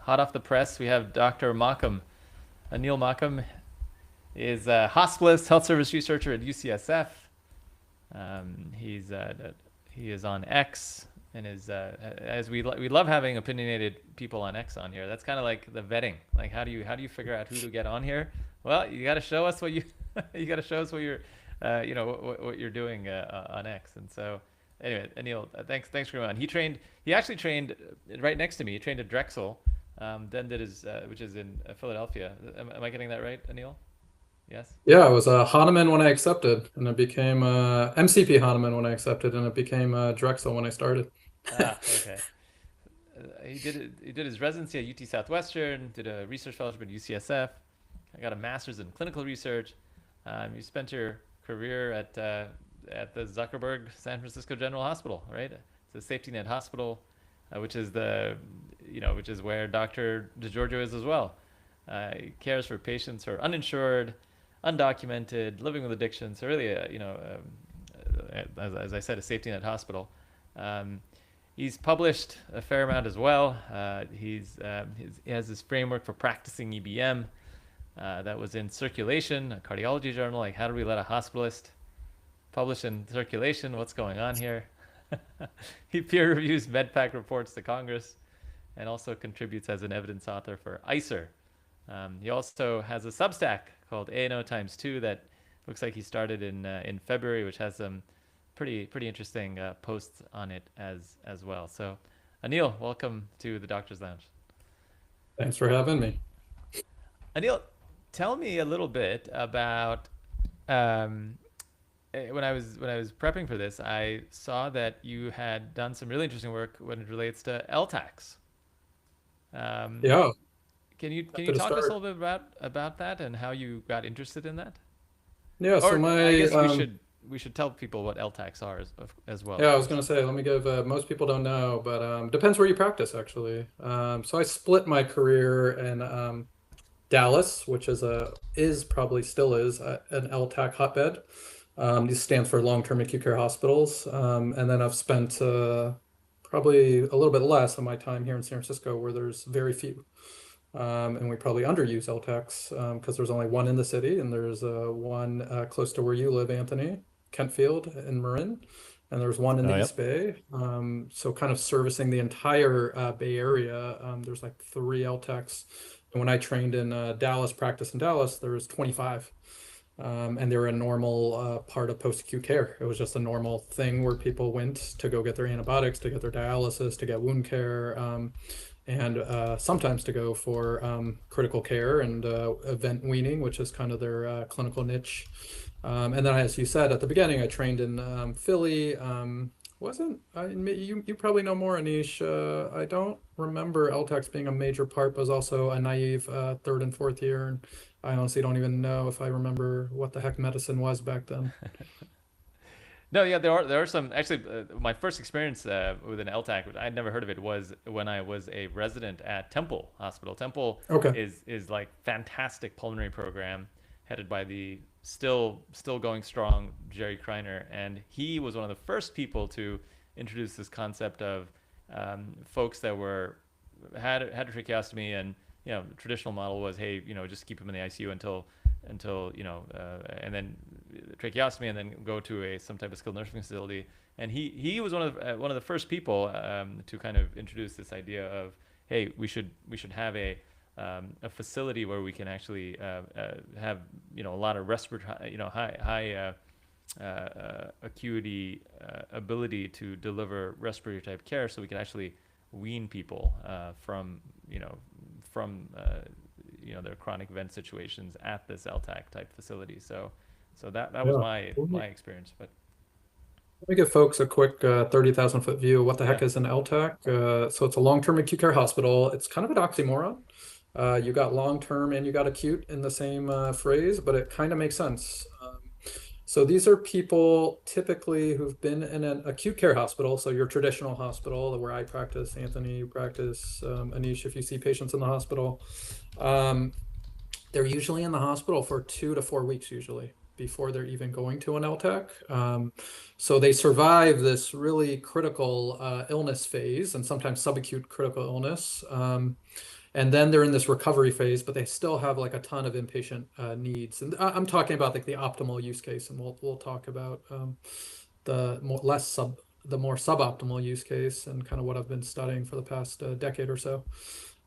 hot off the press, we have Dr. Makam. Anil Makam is a hospitalist, health service researcher at UCSF. He is on X and is as we love having opinionated people on X on here. That's kind of like the vetting. Like how do you figure out who to get on here? Well, you got to show us what you you got to show us what you're what you're doing on X. And so anyway, Anil, thanks for coming on. He actually trained right next to me. He trained at Drexel, then did his which is in Philadelphia. Am I getting that right, Anil? Yes. Yeah, I was a Hahnemann when I accepted, and it became MCP Hahnemann when I accepted, and it became Drexel when I started. Ah, okay. He did his residency at UT Southwestern, did a research fellowship at UCSF. I got a master's in clinical research. You spent your career at the Zuckerberg San Francisco General Hospital, right? It's a safety net hospital, which is which is where Dr. DeGiorgio is as well. He cares for patients who are uninsured, undocumented, living with addiction. So really, as I said, a safety net hospital. Um, he's published a fair amount as well. He has this framework for practicing EBM that was in Circulation, a cardiology journal. Like, how do we let a hospitalist publish in Circulation? What's going on here? He peer reviews MedPAC reports to Congress and also contributes as an evidence author for ICER. He also has a Substack called ANO times two that looks like he started in February, which has some pretty interesting posts on it as well. So, Anil, welcome to the Doctor's Lounge. Thanks for having me. Anil, tell me a little bit about um, when I was prepping for this. I saw that you had done some really interesting work when it relates to LTACs. Um, Yeah, can you happy to talk us a start. little bit about that and how you got interested in that? Yeah, so Or I my guess we should tell people what LTACs are as well, yeah, of I was course. gonna say, let me give most people don't know, but depends where you practice actually. So I split my career in Dallas, which is probably still is an LTAC hotbed. This stands for long-term acute care hospitals. And then I've spent probably a little bit less of my time here in San Francisco, where there's very few. And we probably underuse LTACs because there's only one in the city, and there's one close to where you live, Anthony, Kentfield in Marin, and there's one in the Oh, East yep. Bay. So kind of servicing the entire Bay Area. There's like three LTACs. And when I trained in Dallas, practice in Dallas, there was 25. And they were a normal part of post-acute care. It was just a normal thing where people went to go get their antibiotics, to get their dialysis, to get wound care. And sometimes to go for critical care and event weaning, which is kind of their clinical niche. And then, as you said at the beginning, I trained in Philly. Wasn't I, you probably know more, Anish. I don't remember LTACs being a major part, but was also a naive third and fourth year. And I honestly don't even know if I remember what the heck medicine was back then. No, yeah, there are some. Actually, my first experience with an LTAC, I'd never heard of it, was when I was a resident at Temple Hospital. Temple Okay. is like fantastic pulmonary program headed by the still going strong Jerry Kreiner, and he was one of the first people to introduce this concept of folks that were had a tracheostomy, and the traditional model was, hey, just keep them in the ICU until and then tracheostomy, and then go to some type of skilled nursing facility. And he was one of the first people to kind of introduce this idea of, hey, we should have a facility where we can actually have a lot of respiratory, high acuity ability to deliver respiratory type care, so we can actually wean people from their chronic vent situations at this LTAC type facility. So that was Yeah. my experience. But Let me give folks a quick 30,000 foot view of what the yeah, heck is an LTAC. So it's a long-term acute care hospital. It's kind of an oxymoron. You got long-term and you got acute in the same phrase, but it kind of makes sense. So these are people typically who've been in an acute care hospital. So your traditional hospital, where I practice, Anthony, you practice, Anish, if you see patients in the hospital. Um, they're usually in the hospital for 2 to 4 weeks, usually, before they're even going to an LTAC. So they survive this really critical illness phase and sometimes subacute critical illness. and then they're in this recovery phase, but they still have like a ton of inpatient needs. And I'm talking about like the optimal use case, and we'll talk about the more less sub the more suboptimal use case and kind of what I've been studying for the past decade or so.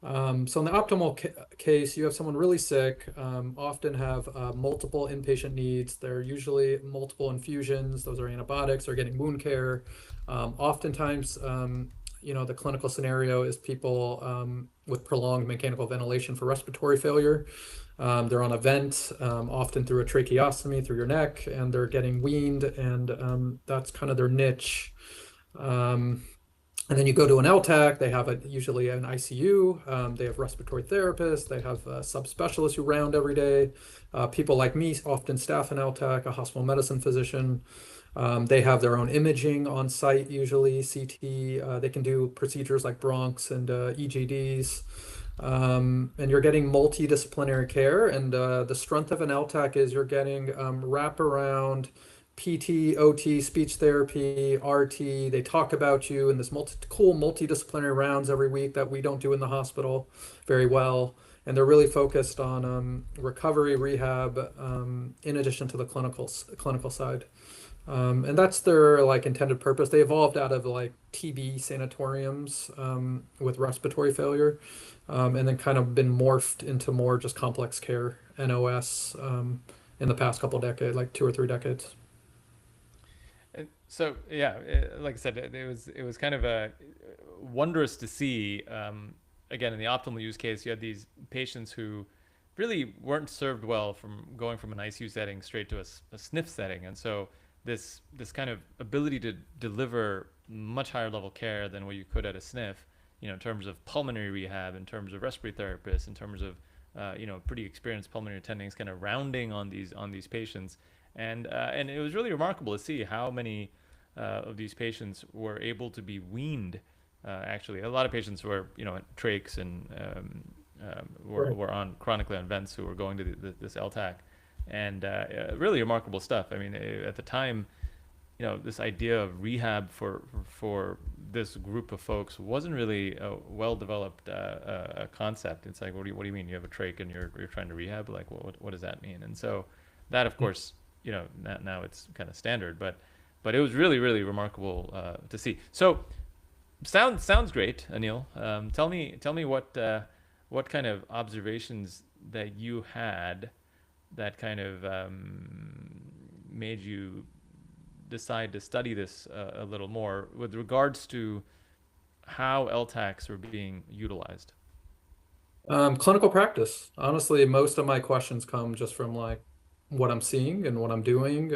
So in the optimal case, you have someone really sick, often have multiple inpatient needs. They're usually multiple infusions. Those are antibiotics. They're getting wound care. Oftentimes, the clinical scenario is people with prolonged mechanical ventilation for respiratory failure. They're on a vent, often through a tracheostomy through your neck, and they're getting weaned, and that's kind of their niche. Um, and then you go to an LTAC, they have usually an ICU, they have respiratory therapists, they have subspecialists who round every day. People like me often staff an LTAC, a hospital medicine physician. They have their own imaging on site, usually CT. They can do procedures like bronchs and EGDs. And you're getting multidisciplinary care. And the strength of an LTAC is you're getting wraparound PT, OT, speech therapy, RT. They talk about you in this cool multidisciplinary rounds every week that we don't do in the hospital very well. And they're really focused on recovery, rehab, in addition to the clinical side. And that's their like intended purpose. They evolved out of like TB sanatoriums with respiratory failure, and then kind of been morphed into more just complex care, NOS, in the past couple decades, like 2 or 3 decades. So yeah, like I said, it was kind of wondrous to see. Again, in the optimal use case, you had these patients who really weren't served well from going from an ICU setting straight to a SNF setting, and so this kind of ability to deliver much higher level care than what you could at a SNF, in terms of pulmonary rehab, in terms of respiratory therapists, in terms of pretty experienced pulmonary attendings, kind of rounding on these patients, and it was really remarkable to see how many of these patients were able to be weaned. Actually, a lot of patients were trachs and were, Right. were on chronically on vents who were going to this LTAC, and really remarkable stuff. I mean, at the time, this idea of rehab for this group of folks wasn't really a well developed concept. It's like, what do you mean? You have a trach and you're trying to rehab? Like, what does that mean? And so that, of course, now it's kind of standard, but it was really really remarkable to see. So sounds great, Anil. Tell me what kind of observations that you had that kind of made you decide to study this a little more with regards to how LTACs are being utilized. Clinical practice. Honestly, most of my questions come just from like what I'm seeing and what I'm doing,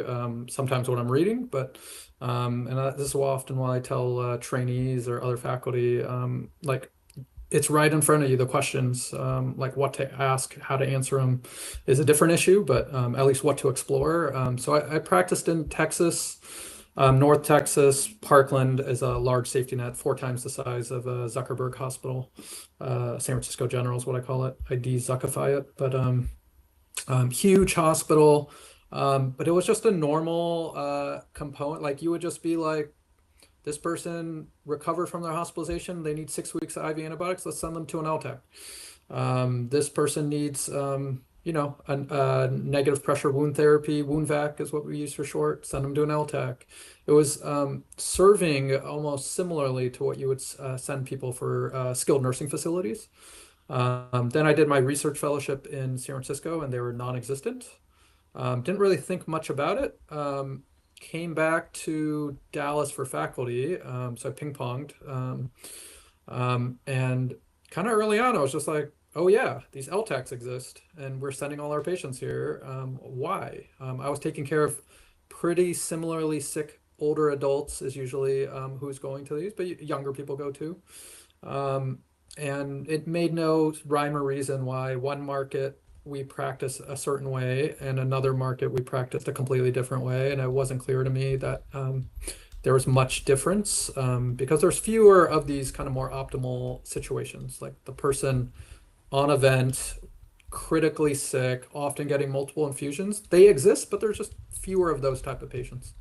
sometimes what I'm reading, but this is often why I tell trainees or other faculty, like it's right in front of you. The questions, like what to ask, how to answer them, is a different issue, but at least what to explore. So I practiced in Texas, North Texas. Parkland is a large safety net, 4 times the size of a Zuckerberg Hospital. San Francisco General is what I call it. I de-Zuckify it, but huge hospital. But it was just a normal component. Like you would just be like, this person recovered from their hospitalization. They need 6 weeks of IV antibiotics. Let's send them to an LTAC. This person needs, a negative pressure wound therapy. Wound vac is what we use for short. Send them to an LTAC. It was serving almost similarly to what you would send people for skilled nursing facilities. Then I did my research fellowship in San Francisco, and they were non-existent. Didn't really think much about it. Came back to Dallas for faculty, so I ping-ponged. And kind of early on, I was just like, oh yeah, these LTACs exist, and we're sending all our patients here. Why? I was taking care of pretty similarly sick older adults is usually who's going to these, but younger people go too. Um, and it made no rhyme or reason why one market we practice a certain way and another market we practiced a completely different way. And it wasn't clear to me that there was much difference because there's fewer of these kind of more optimal situations, like the person on a vent, critically sick, often getting multiple infusions. They exist, but there's just fewer of those type of patients.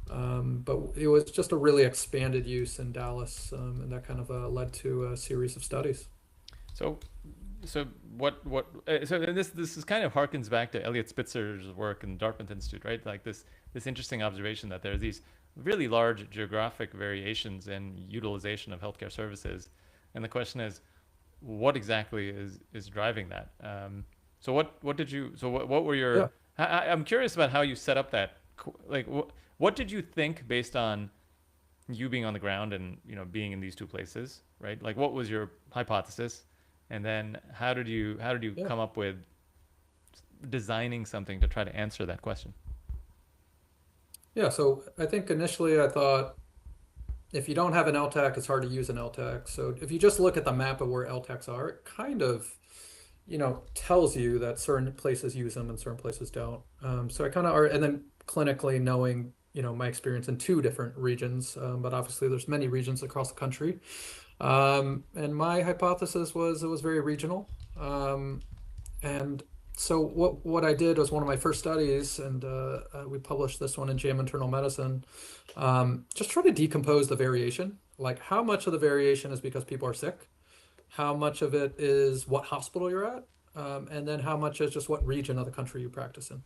But it was just a really expanded use in Dallas, and that kind of led to a series of studies. So, so this is kind of harkens back to Elliot Spitzer's work in the Dartmouth Institute, right? Like this interesting observation that there are these really large geographic variations in utilization of healthcare services, and the question is, what exactly is driving that? So what did you what were Yeah. your I'm curious about how you set up that like what did you think based on you being on the ground and being in these two places, right? Like what was your hypothesis, and then how did you Yeah. come up with designing something to try to answer that question? Yeah. So I think initially I thought if you don't have an LTAC, it's hard to use an LTAC. So if you just look at the map of where LTACs are, it kind of, tells you that certain places use them and certain places don't. So I kind of are, and then clinically knowing, my experience in two different regions, but obviously there's many regions across the country. And my hypothesis was it was very regional. And so what I did was one of my first studies, and we published this one in JAMA Internal Medicine. Just try to decompose the variation, like how much of the variation is because people are sick, how much of it is what hospital you're at, and then how much is just what region of the country you practice in.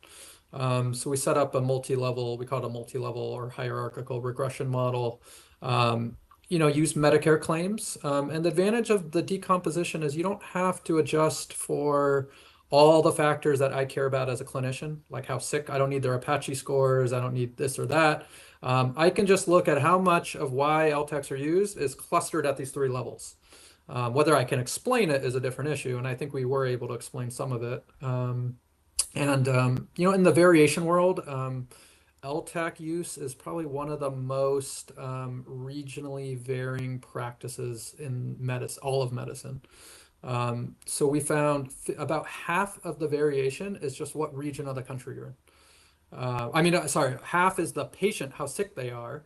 So we set up a multi-level, we call it a multi-level or hierarchical regression model. Um, use Medicare claims. And the advantage of the decomposition is you don't have to adjust for all the factors that I care about as a clinician, like how sick. I don't need their Apache scores. I don't need this or that. I can just look at how much of why LTACs are used is clustered at these three levels. Whether I can explain it is a different issue, and I think we were able to explain some of it. In the variation world, LTAC use is probably one of the most regionally varying practices in medicine, all of medicine. So we found about half of the variation is just what region of the country you're in. Sorry, half is the patient, how sick they are,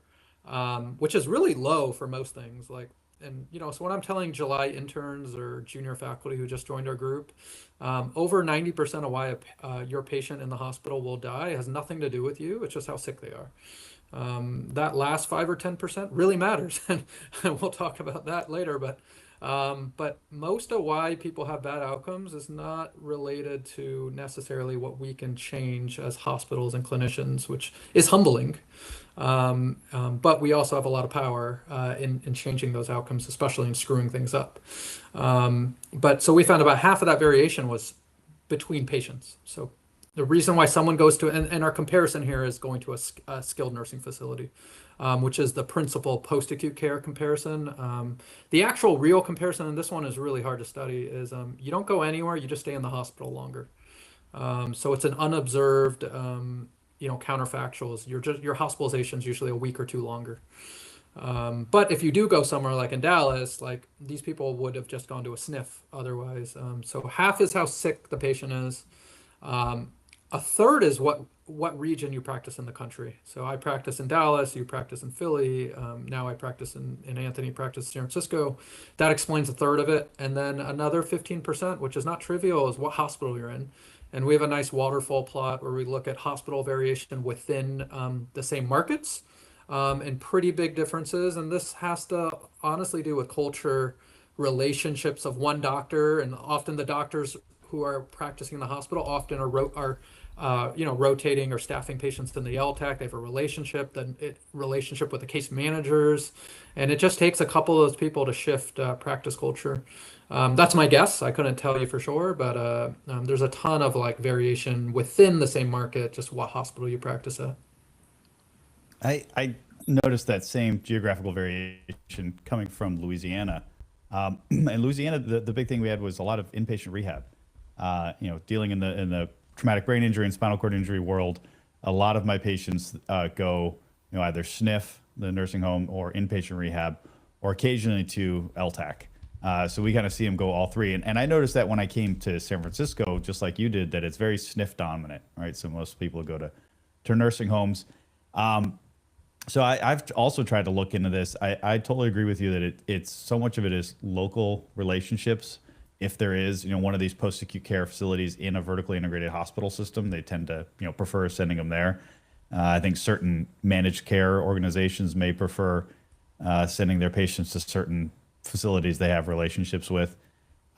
which is really low for most things. So when I'm telling July interns or junior faculty who just joined our group, over 90% of why your patient in the hospital will die has nothing to do with you. It's just how sick they are. That last 5 or 10% really matters, and we'll talk about that later. But most of why people have bad outcomes is not related to necessarily what we can change as hospitals and clinicians, which is humbling. But we also have a lot of power in changing those outcomes, especially in screwing things up. But so we found about half of that variation was between patients. So the reason why someone goes to, and our comparison here is going to a skilled nursing facility, which is the principal post-acute care comparison. The actual real comparison, and this one is really hard to study, is you don't go anywhere, you just stay in the hospital longer. So it's an unobserved, counterfactuals. Your hospitalization is usually a week or two longer. But if you do go somewhere like in Dallas, like these people would have just gone to a sniff otherwise. So half is how sick the patient is. A third is what region you practice in the country. So I practice in Dallas, you practice in Philly. Now I practice in Anthony, practice in San Francisco. That explains a third of it. And then another 15%, which is not trivial, is what hospital you're in. And we have a nice waterfall plot where we look at hospital variation within the same markets and pretty big differences. And this has to honestly do with culture, relationships of one doctor, and often the doctors who are practicing in the hospital often are rotating or staffing patients in the LTAC. They have a relationship with the case managers, and it just takes a couple of those people to shift practice culture. That's my guess. I couldn't tell you for sure, but there's a ton of like variation within the same market, just what hospital you practice at. I noticed that same geographical variation coming from Louisiana. In Louisiana, the big thing we had was a lot of inpatient rehab. Dealing in the traumatic brain injury and spinal cord injury world, a lot of my patients go, either SNF, the nursing home, or inpatient rehab, or occasionally to LTAC. So we kind of see them go all three. And I noticed that when I came to San Francisco, just like you did, that it's very SNF dominant, right? So most people go to nursing homes. So I've also tried to look into this. I totally agree with you that it's so much of it is local relationships. If there is, one of these post-acute care facilities in a vertically integrated hospital system, they tend to, prefer sending them there. I think certain managed care organizations may prefer sending their patients to certain facilities they have relationships with.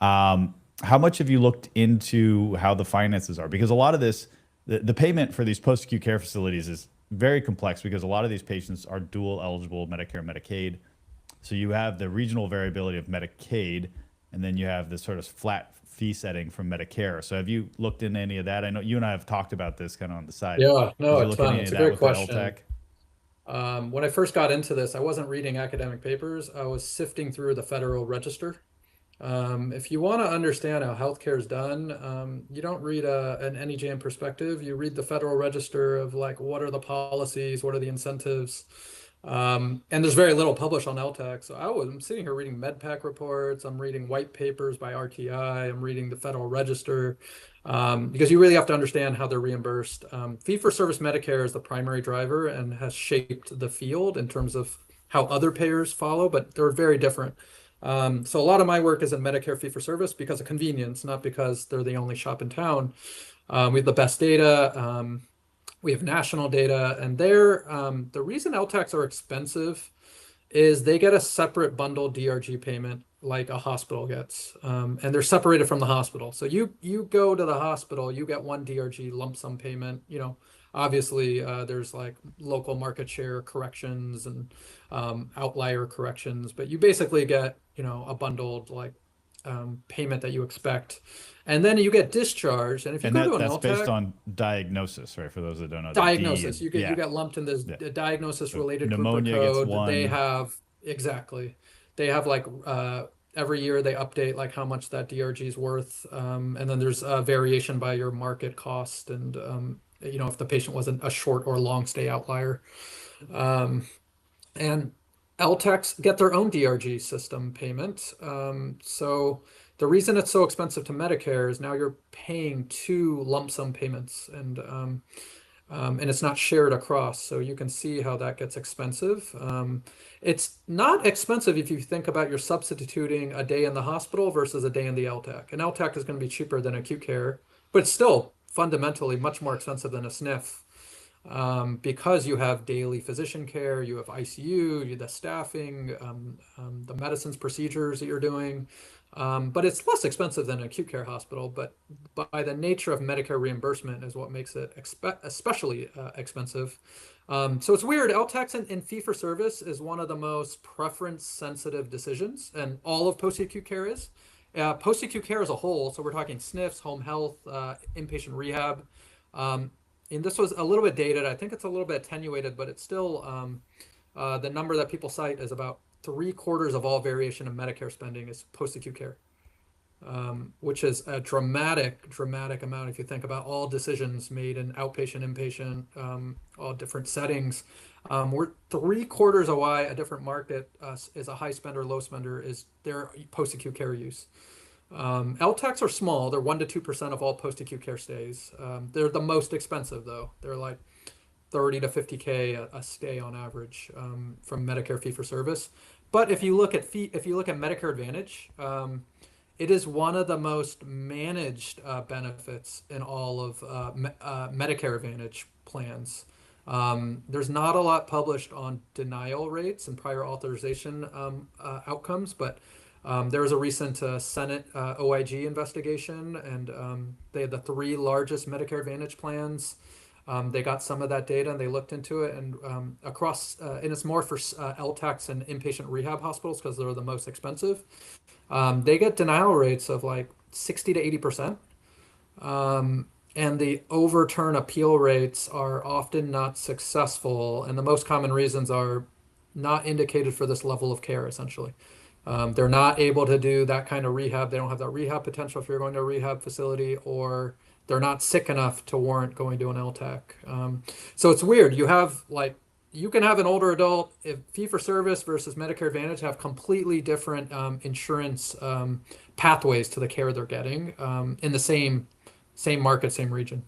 How much have you looked into how the finances are? Because a lot of this, the payment for these post-acute care facilities is very complex because a lot of these patients are dual eligible Medicare, Medicaid. So you have the regional variability of Medicaid, and then you have this sort of flat fee setting from Medicare. So have you looked into any of that? I know you and I have talked about this kind of on the side. Yeah, no, Did you a look into ton. any It's of a that great with the question. LTAC? When I first got into this, I wasn't reading academic papers. I was sifting through the Federal Register. If you want to understand how healthcare is done, you don't read an NEJM perspective. You read the Federal Register of like what are the policies, what are the incentives, and there's very little published on LTAC. So I'm sitting here reading MedPAC reports. I'm reading white papers by RTI. I'm reading the Federal Register because you really have to understand how they're reimbursed. Fee-for-service Medicare is the primary driver and has shaped the field in terms of how other payers follow, but they're very different. So a lot of my work is in Medicare fee-for-service because of convenience, not because they're the only shop in town. We have the best data. We have national data, and the reason LTACs are expensive is they get a separate bundled DRG payment like a hospital gets, and they're separated from the hospital. So you go to the hospital, you get one DRG lump sum payment. Obviously there's like local market share corrections and outlier corrections, but you basically get a bundled like payment that you expect, and then you get discharged. And if you And go to an that's based LTAC, on diagnosis, right? For those that don't know, the D diagnosis, and you get lumped in this yeah. diagnosis So related group or pneumonia gets code. They one. have exactly. They have like every year they update like how much that DRG is worth, and then there's a variation by your market cost and if the patient wasn't a short or long stay outlier. And LTACs get their own DRG system payment. So the reason it's so expensive to Medicare is now you're paying two lump sum payments, and it's not shared across. So you can see how that gets expensive. It's not expensive if you think about you're substituting a day in the hospital versus a day in the LTAC. An LTAC is going to be cheaper than acute care, but it's still fundamentally much more expensive than a SNF, because you have daily physician care, you have ICU, the staffing, the medicines, procedures that you're doing. But it's less expensive than an acute care hospital. But by the nature of Medicare reimbursement is what makes it especially expensive. So it's weird. LTACs in fee-for-service is one of the most preference-sensitive decisions, and all of post-acute care is. Post-acute care as a whole, so we're talking SNFs, home health, inpatient rehab. And this was a little bit dated. I think it's a little bit attenuated, but it's still the number that people cite is about 3/4 of all variation in Medicare spending is post-acute care, which is a dramatic amount if you think about all decisions made in outpatient, inpatient, all different settings. We're 3/4 of why a different market is a high spender, low spender is their post-acute care use. LTACs are small. They're 1 to 2% of all post-acute care stays. They're the most expensive though. They're like 30 to 50K a stay on average, from Medicare fee-for-service. But if you look at Medicare Advantage, it is one of the most managed benefits in all of Medicare Advantage plans. There's not a lot published on denial rates and prior authorization outcomes, but there was a recent Senate OIG investigation, and they had the three largest Medicare Advantage plans. They got some of that data and they looked into it, and and it's more for LTACs and inpatient rehab hospitals because they're the most expensive. They get denial rates of like 60 to 80%. And the overturn appeal rates are often not successful, and the most common reasons are not indicated for this level of care, essentially. They're not able to do that kind of rehab. They don't have that rehab potential if you're going to a rehab facility, or they're not sick enough to warrant going to an LTAC. So it's weird. You can have an older adult, if fee-for-service versus Medicare Advantage have completely different reimbursement pathways to the care they're getting in the same market, same region.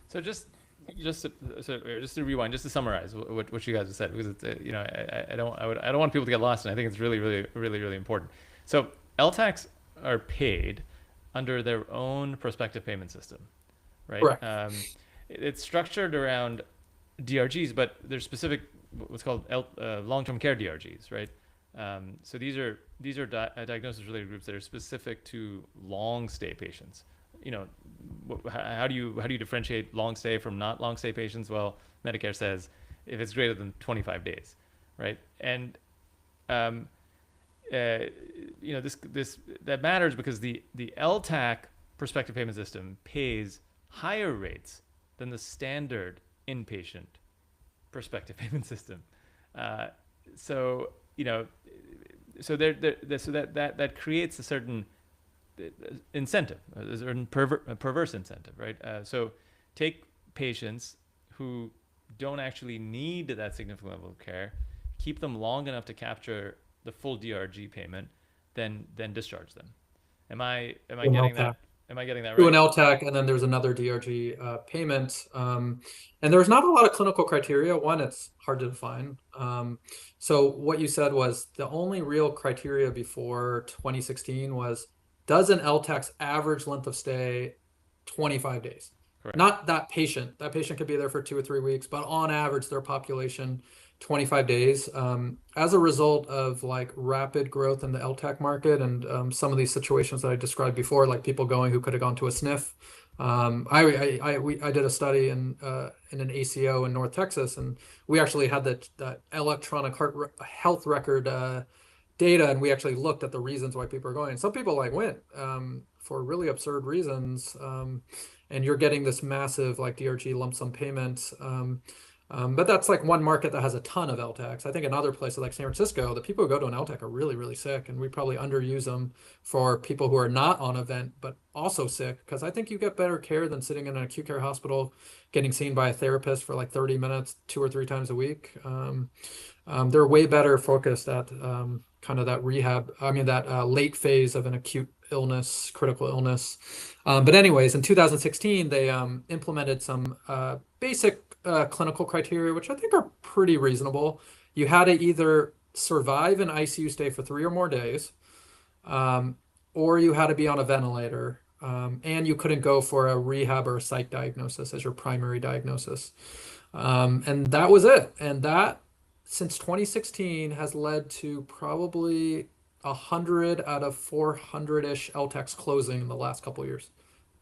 So just to rewind, just to summarize what you guys have said, because it's, I don't want people to get lost, and I think it's really important. So LTACs are paid under their own prospective payment system, right? Correct. It's structured around DRGs, but there's specific what's called long-term care DRGs, right? So these are diagnosis related groups that are specific to long stay patients. You know, how do you differentiate long stay from not long stay patients? Well, Medicare says if it's greater than 25 days, right? And um, uh, this that matters because the LTAC prospective payment system pays higher rates than the standard inpatient prospective payment system. Uh, so you know, so that creates a certain incentive, a certain a perverse incentive, right? So take patients who don't actually need that significant level of care, keep them long enough to capture the full DRG payment, then discharge them. Am I An getting LTAC. that? Am I getting that Do an right? LTAC, and then there's another DRG payment. And there's not a lot of clinical criteria. One, it's hard to define. So what you said was the only real criteria before 2016 was, does an LTAC's average length of stay 25 days? Correct. Not that patient. That patient could be there for 2 or 3 weeks, but on average, their population 25 days. As a result of like rapid growth in the LTAC market and some of these situations that I described before, like people going who could have gone to a SNF. I did a study in an ACO in North Texas, and we actually had that electronic health record data, and we actually looked at the reasons why people are going. Some people like went for really absurd reasons, and you're getting this massive like DRG lump sum payment. But that's like one market that has a ton of LTACs. I think in other places like San Francisco, the people who go to an LTAC are really, really sick, and we probably underuse them for people who are not on a vent but also sick. Because I think you get better care than sitting in an acute care hospital, getting seen by a therapist for like 30 minutes, 2 or 3 times a week. They're way better focused at kind of that rehab, I mean, that late phase of an acute illness, critical illness. But anyways, in 2016, they implemented some basic clinical criteria, which I think are pretty reasonable. You had to either survive an ICU stay for 3 or more days, um, or you had to be on a ventilator, and you couldn't go for a rehab or a psych diagnosis as your primary diagnosis. And that was it. And that, since 2016, has led to probably 100 out of 400-ish LTACs closing in the last couple of years.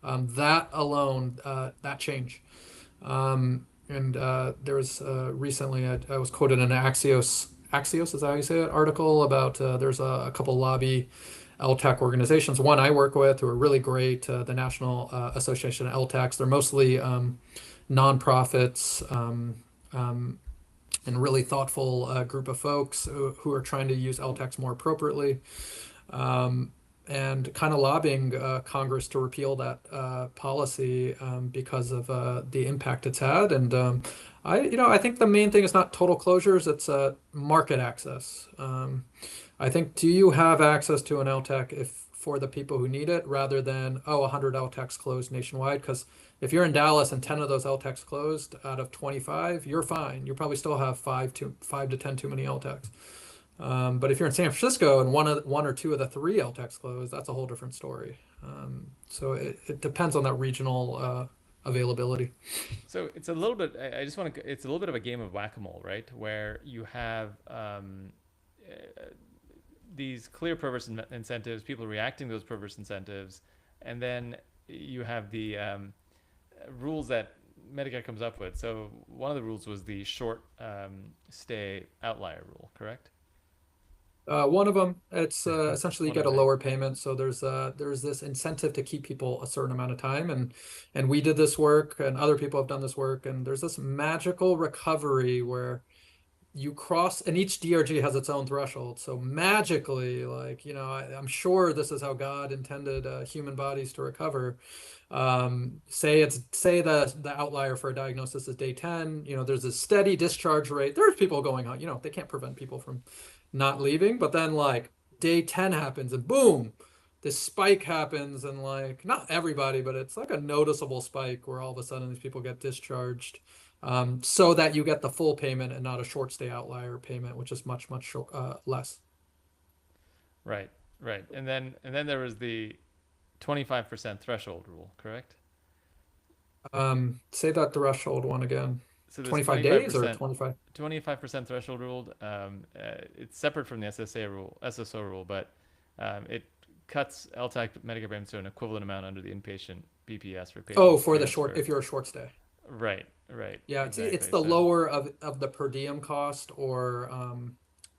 That alone, that change. And there was recently, I was quoted in an Axios, is that how you say it, article about there's a couple lobby LTAC organizations. One I work with who are really great, the National Association of LTACs. They're mostly nonprofits, and really thoughtful group of folks who are trying to use LTACs more appropriately, um, and kind of lobbying Congress to repeal that policy because of the impact it's had. And I think the main thing is not total closures; it's market access. I think, do you have access to an LTAC if for the people who need it, rather than 100 LTACs closed nationwide? Because if you're in Dallas and 10 of those LTACs closed out of 25, you're fine. You probably still have 5 to 10 too many LTACs. But if you're in San Francisco and one or two of the three LTACs closed, that's a whole different story. So it depends on that regional availability. So it's a little bit. I just want to. It's a little bit of a game of whack-a-mole, right? Where you have these clear perverse incentives, people reacting to those perverse incentives, and then you have the rules that Medicare comes up with. So one of the rules was the short stay outlier rule, correct? One of them, it's essentially you One of get a them, right? lower payment. So there's this incentive to keep people a certain amount of time, and we did this work, and other people have done this work, and there's this magical recovery where you cross, and each DRG has its own threshold. So magically, like, I'm sure this is how God intended human bodies to recover. Say the outlier for a diagnosis is day 10. There's a steady discharge rate. There's people going on, they can't prevent people from not leaving, but then like day 10 happens and boom, this spike happens, and like not everybody, but it's like a noticeable spike where all of a sudden these people get discharged, so that you get the full payment and not a short stay outlier payment, which is much, much less. Right, right. And then there was the 25% threshold rule, correct? Say that threshold one again. So this 25 days or 25%, 25? 25% threshold rule, it's separate from the SSO rule, but it cuts LTAC Medicare payments to an equivalent amount under the inpatient BPS for Oh, patients for the short, if transferred. you're a short stay. Right, right, Yeah, it's exactly. the So, lower of the per diem cost or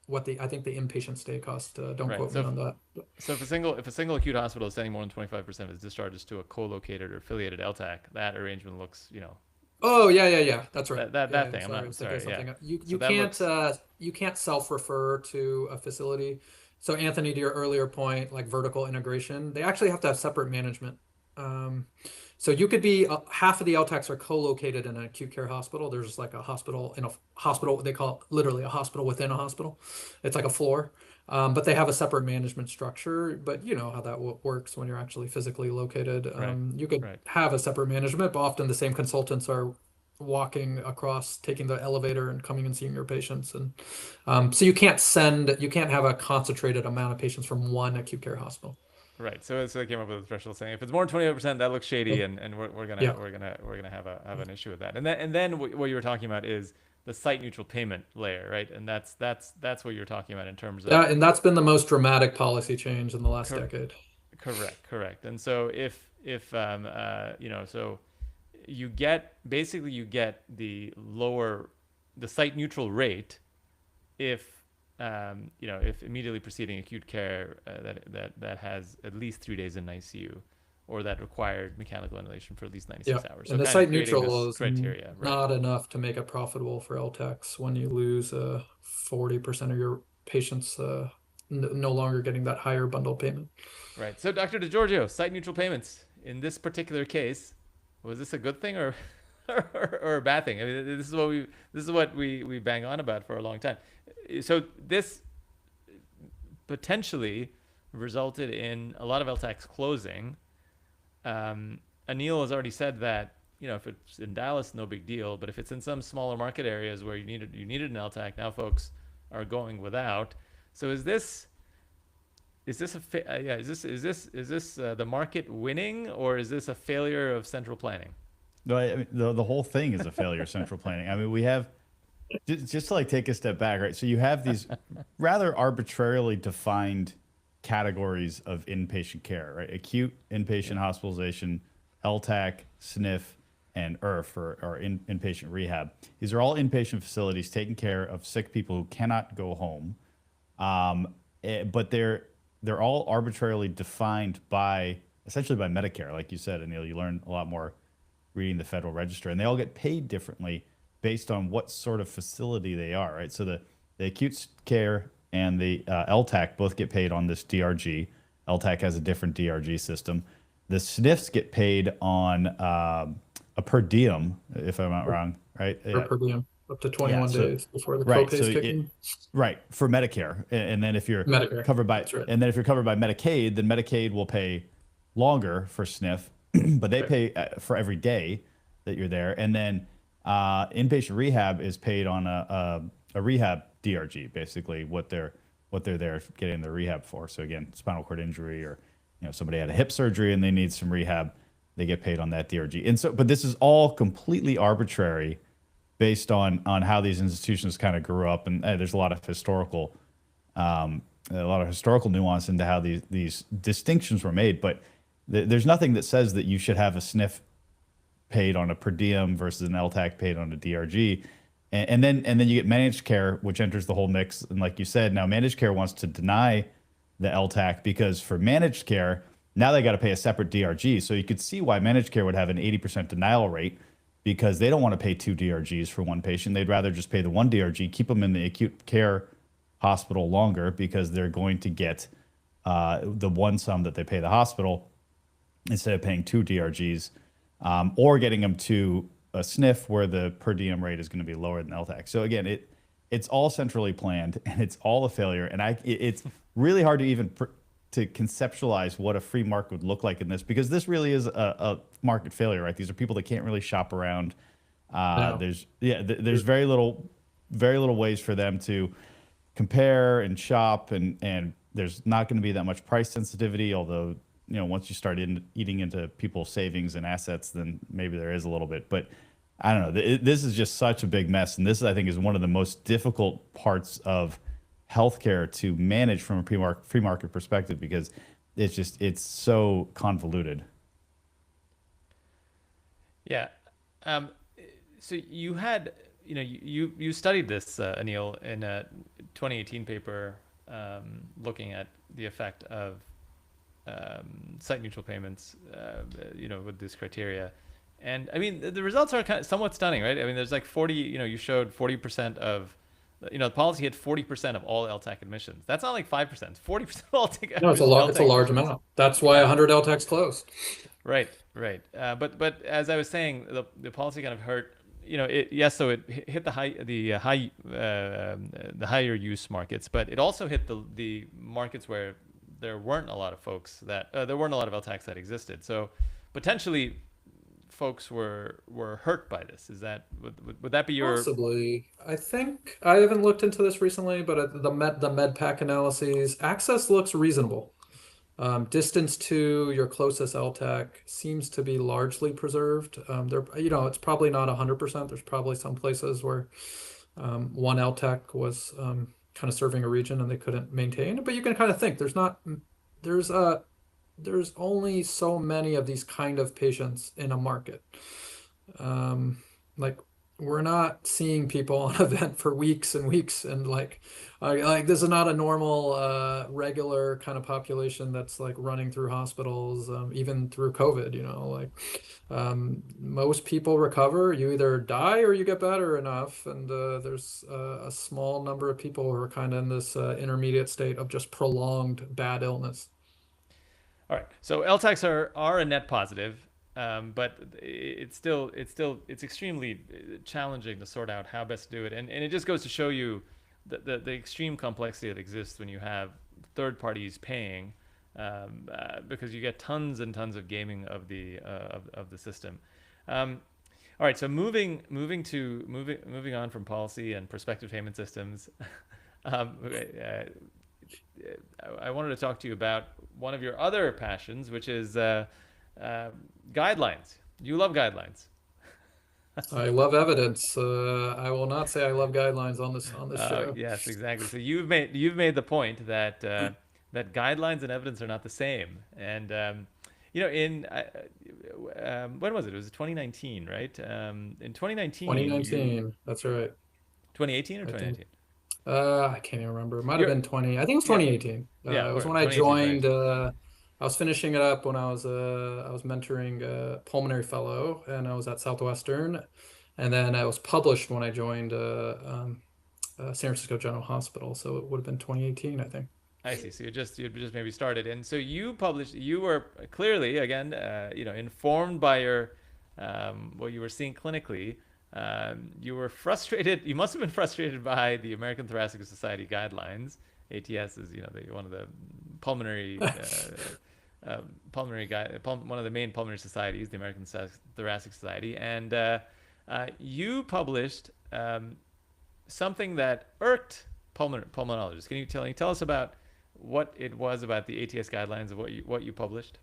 what I think the inpatient stay cost. Don't right. quote me on that. So if a single acute hospital is sending more than 25% of its discharges to a co-located or affiliated LTAC, that arrangement looks, Oh yeah. That's right. that Yeah, thing. sorry, I I'm was thinking of sorry. Yeah. something. You So you that can't looks you can't self-refer to a facility. So Anthony, to your earlier point, like vertical integration, they actually have to have separate management. Um, so you could be half of the LTACs are co-located in an acute care hospital. There's like a hospital in a hospital. They call it literally a hospital within a hospital. It's like a floor. But they have a separate management structure. But you know how that works when you're actually physically located. right, You could right. have a separate management, but often the same consultants are walking across, taking the elevator and coming and seeing your patients. And so you can't have a concentrated amount of patients from one acute care hospital. Right. So they came up with a threshold saying if it's more than 25%, that looks shady, Oh, and yeah. we're gonna have an issue with that. And then what you were talking about is the site neutral payment layer, right? And that's what you're talking about in terms of Yeah, and that's been the most dramatic policy change in the last cor- decade. correct. And so if so you get the site neutral rate if if immediately preceding acute care that has at least 3 days in ICU, or that required mechanical ventilation for at least Yeah, 96 hours. So and the kind of site creating neutral this is criteria, right? not enough to make it profitable for LTACs when you lose 40% of your patients no longer getting that higher bundle payment. Right. So Dr. DeGiorgio, site neutral payments in this particular case, was this a good thing or or a bad thing? I mean, this is what we bang on about for a long time. So this potentially resulted in a lot of LTACs closing. Anil has already said that if it's in Dallas, no big deal, but if it's in some smaller market areas where you needed an LTAC, now folks are going without. So is this the market winning, or is this a failure of central planning? No, I mean, the whole thing is a failure of central planning. I mean, we have just to like take a step back, right? So you have these rather arbitrarily defined categories of inpatient care, right? Acute inpatient hospitalization, LTAC, SNF, and IRF, or inpatient rehab. These are all inpatient facilities taking care of sick people who cannot go home. But they're all arbitrarily defined by essentially by Medicare, like you said, Anil. You learn a lot more reading the Federal Register, and they all get paid differently based on what sort of facility they are, right? So the acute care and the LTAC both get paid on this DRG. LTAC has a different DRG system. The SNFs get paid on a per diem, if I'm not wrong, right? Or Yeah. per diem up to Yeah. 21 So days before the right. So copays kick in. right for Medicare, and then if you're Medicare, covered by that's right. and then if you're covered by Medicaid, then Medicaid will pay longer for SNF, but they Right. pay for every day that you're there, and then inpatient rehab is paid on a rehab DRG, basically what they're there getting the rehab for. So again, spinal cord injury, or somebody had a hip surgery and they need some rehab, they get paid on that DRG. And so, but this is all completely arbitrary based on how these institutions kind of grew up, and there's a lot of historical nuance into how these distinctions were made. But there's nothing that says that you should have a SNF paid on a per diem versus an LTAC paid on a DRG. And then you get managed care, which enters the whole mix. And like you said, now managed care wants to deny the LTAC because for managed care, now they got to pay a separate DRG. So you could see why managed care would have an 80% denial rate, because they don't want to pay two DRGs for one patient. They'd rather just pay the one DRG, keep them in the acute care hospital longer, because they're going to get the one sum that they pay the hospital instead of paying two DRGs, or getting them to a SNF where the per diem rate is going to be lower than LTAC. So again, it's all centrally planned, and it's all a failure. And it's really hard to even to conceptualize what a free market would look like in this, because this really is a market failure, right? These are people that can't really shop around. No. There's very little ways for them to compare and shop, and there's not going to be that much price sensitivity. Although once you start eating into people's savings and assets, then maybe there is a little bit. But I don't know. This is just such a big mess, and this I think is one of the most difficult parts of healthcare to manage from a free market perspective because it's so convoluted. Yeah. Um, so you had, you studied this, Anil, in a 2018 paper looking at the effect of site neutral payments, with this criteria. And I mean, the results are kind of somewhat stunning, right? I mean, there's like 40, you showed 40% of, the policy hit 40% of all LTAC admissions. That's not like 5%, 40% of all No, it's a LTAC large admissions. amount. That's why 100 LTACs closed. Right, right. But as I was saying, the policy kind of hurt. Yes, so it hit the higher use markets, but it also hit the markets where there weren't a lot of folks that there weren't a lot of LTACs that existed. So potentially, folks were hurt by this. Is that would that be your? Possibly. I think I haven't looked into this recently, but the med pack analyses, access looks reasonable. Distance to your closest LTAC seems to be largely preserved. It's probably not 100%. There's probably some places where one LTAC was kind of serving a region and they couldn't maintain. But you can kind of think there's there's only so many of these kind of patients in a market. Like we're not seeing people on event for weeks and weeks, and like this is not a normal, regular kind of population that's like running through hospitals, even through COVID. Most people recover. You either die or you get better enough, and there's a small number of people who are kind of in this intermediate state of just prolonged bad illness. All right. So LTACs are a net positive, but it's extremely challenging to sort out how best to do it, and it just goes to show you the extreme complexity that exists when you have third parties paying, because you get tons and tons of gaming of the system. All right. So moving on from policy and prospective payment systems. Okay, I wanted to talk to you about one of your other passions, which is guidelines. You love guidelines. I love evidence. I will not say I love guidelines on this show. Yes, exactly. So you've made the point that that guidelines and evidence are not the same. And in when was it? It was 2019, right? In 2019, you 2019, that's right. 2018 or I think 2019? I can't even remember. It might have You're been 20. I think it was yeah 2018. yeah It was or when I 2018, joined. 2018. I was finishing it up when I was mentoring a pulmonary fellow, and I was at Southwestern, and then I was published when I joined San Francisco General Hospital. So it would have been 2018, I think. I see. So you just maybe started, and so you published. You were clearly again, informed by your what you were seeing clinically. You were frustrated. You must have been frustrated by the American Thoracic Society guidelines. ATS is one of the pulmonary one of the main pulmonary societies, the American Thoracic Society, and you published something that irked pulmonologists. Can you tell us about what it was about the ATS guidelines of what you published?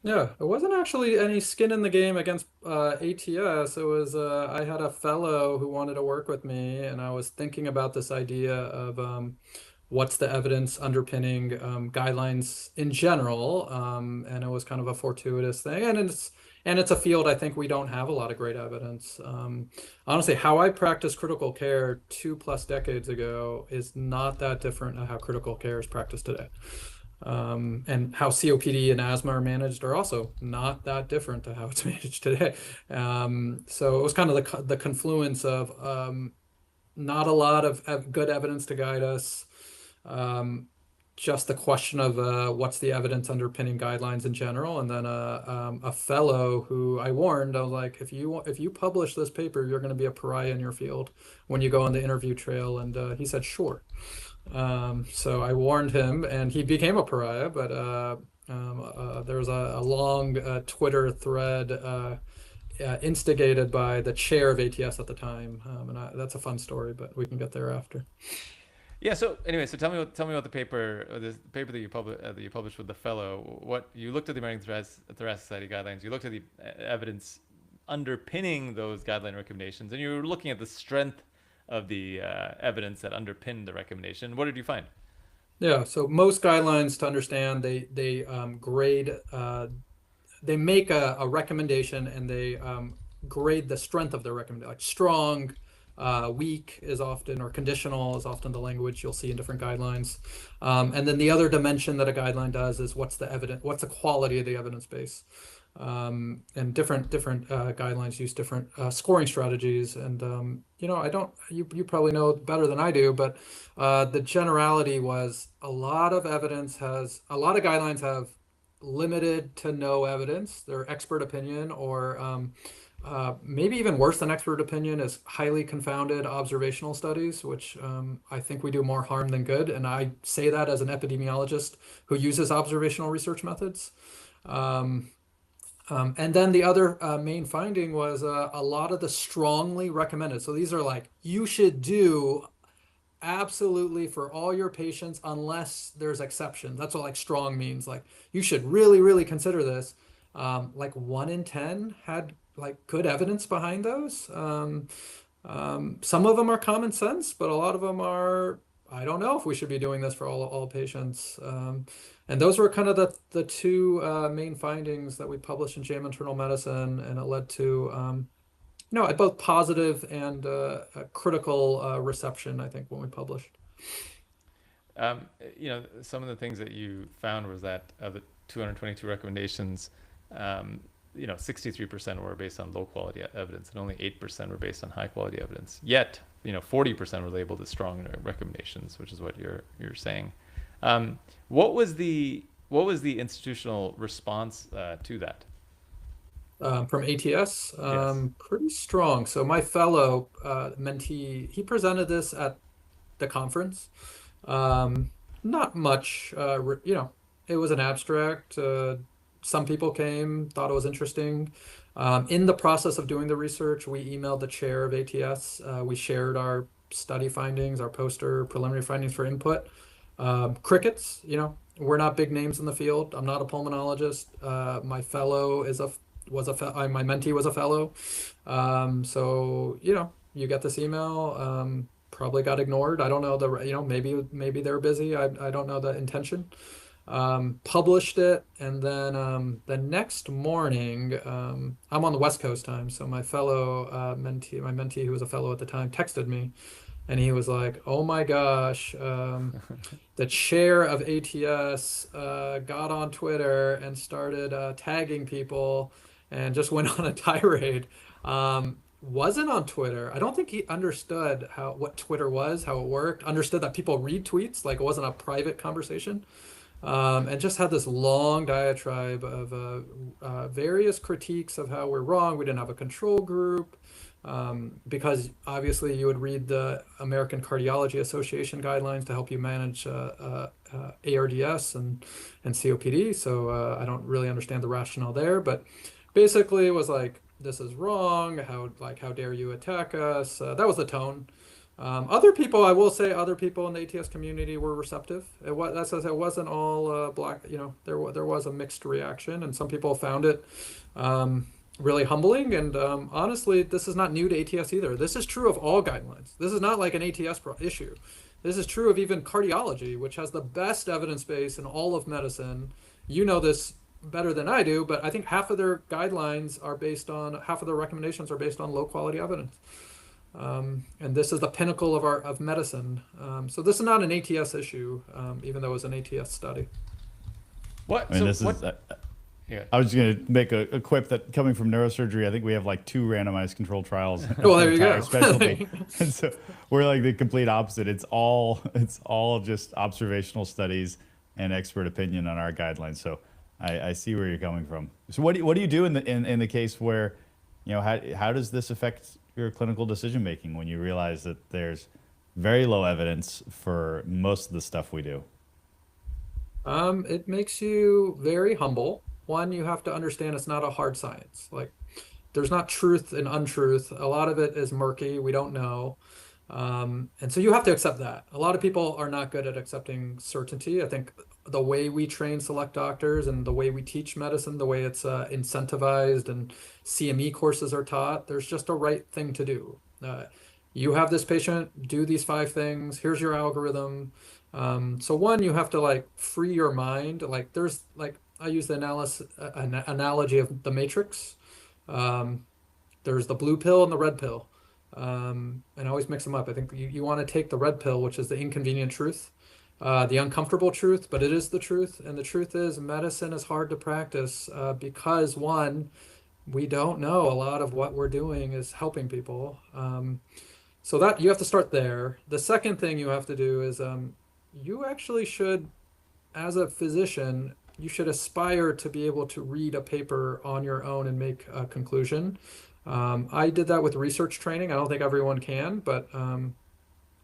Yeah, it wasn't actually any skin in the game against ATS. It was I had a fellow who wanted to work with me, and I was thinking about this idea of what's the evidence underpinning guidelines in general, and it was kind of a fortuitous thing, and it's a field I think we don't have a lot of great evidence. Honestly, how I practiced critical care 2+ decades ago is not that different than how critical care is practiced today. And how COPD and asthma are managed are also not that different to how it's managed today. So it was kind of the confluence of not a lot of good evidence to guide us. Just the question of what's the evidence underpinning guidelines in general, and then a fellow who I warned, I was like, if you publish this paper, you're going to be a pariah in your field when you go on the interview trail, and he said sure. So I warned him, and he became a pariah. But there was a long Twitter thread instigated by the chair of ATS at the time, that's a fun story, but we can get there after. Yeah. So anyway, so tell me about the paper, the paper that you published with the fellow. What you looked at the American Thoracic Society guidelines. You looked at the evidence underpinning those guideline recommendations, and you were looking at the strength of the evidence that underpinned the recommendation. What did you find? Yeah, so most guidelines, to understand, they grade, they make a recommendation, and they grade the strength of their recommendation. Like strong, weak is often, or conditional is often the language you'll see in different guidelines. And then the other dimension that a guideline does is what's the quality of the evidence base. And different guidelines use different scoring strategies. And you probably know better than I do, but the generality was a lot of guidelines have limited to no evidence. They're expert opinion, or maybe even worse than expert opinion is highly confounded observational studies, which I think we do more harm than good. And I say that as an epidemiologist who uses observational research methods. And then the other main finding was a lot of the strongly recommended. So these are like, you should do absolutely for all your patients unless there's exceptions. That's what like strong means. Like you should really, really consider this. Like 1 in 10 had like good evidence behind those. Some of them are common sense, but a lot of them are, I don't know if we should be doing this for all patients. And those were kind of the two main findings that we published in JAMA Internal Medicine, and it led to both positive and a critical reception, I think, when we published. Some of the things that you found was that of the 222 recommendations, 63% were based on low quality evidence, and only 8% were based on high quality evidence. Yet, 40% were labeled as strong recommendations, which is what you're saying. What was the institutional response to that? From ATS, Yes. pretty strong. So my fellow mentee, he presented this at the conference. Not much, it was an abstract. Some people came, thought it was interesting. In the process of doing the research, we emailed the chair of ATS. We shared our study findings, our poster, preliminary findings for input. Crickets, we're not big names in the field. I'm not a pulmonologist. My fellow my mentee was a fellow. So, you get this email, probably got ignored. I don't know maybe they're busy. I don't know the intention. Published it, and then the next morning, I'm on the West Coast time, so my fellow mentee who was a fellow at the time texted me, and he was like, "Oh my gosh, the chair of ATS got on Twitter and started tagging people and just went on a tirade." Wasn't on Twitter. I don't think he understood what Twitter was, how it worked, understood that people read tweets, like it wasn't a private conversation. And just had this long diatribe of various critiques of how we're wrong. We didn't have a control group, because obviously you would read the American Cardiology Association guidelines to help you manage ARDS and COPD. So I don't really understand the rationale there, but basically it was like, this is wrong. How dare you attack us? That was the tone. Other people in the ATS community were receptive. It wasn't all black. There was a mixed reaction, and some people found it really humbling. And honestly, this is not new to ATS either. This is true of all guidelines. This is not like an ATS issue. This is true of even cardiology, which has the best evidence base in all of medicine. You know this better than I do, but I think half of their recommendations are based on low quality evidence. And this is the pinnacle of medicine. So this is not an ATS issue, even though it was an ATS study. What? I mean, So what? Yeah. I was just going to make a quip that coming from neurosurgery, I think we have like 2 randomized controlled trials. Well, there you entire go. Specialty. And so we're like the complete opposite. It's all just observational studies and expert opinion on our guidelines. So I see where you're coming from. So what do you do in the case where, how does this affect your clinical decision making when you realize that there's very low evidence for most of the stuff we do? It makes you very humble. One, you have to understand it's not a hard science. Like, there's not truth and untruth. A lot of it is murky. We don't know. And so you have to accept that. A lot of people are not good at accepting certainty. I think the way we train select doctors and the way we teach medicine, the way it's incentivized and CME courses are taught. There's just a right thing to do. You have this patient, do these 5 things. Here's your algorithm. So one, you have to like free your mind. Like there's like I use the analogy of the matrix. Um, there's the blue pill and the red pill. And I always mix them up. I think you want to take the red pill, which is the inconvenient truth, the uncomfortable truth, but it is the truth. And the truth is, medicine is hard to practice because one, we don't know a lot of what we're doing is helping people. So that you have to start there. The second thing you have to do is you actually should, as a physician, you should aspire to be able to read a paper on your own and make a conclusion. I did that with research training. I don't think everyone can, but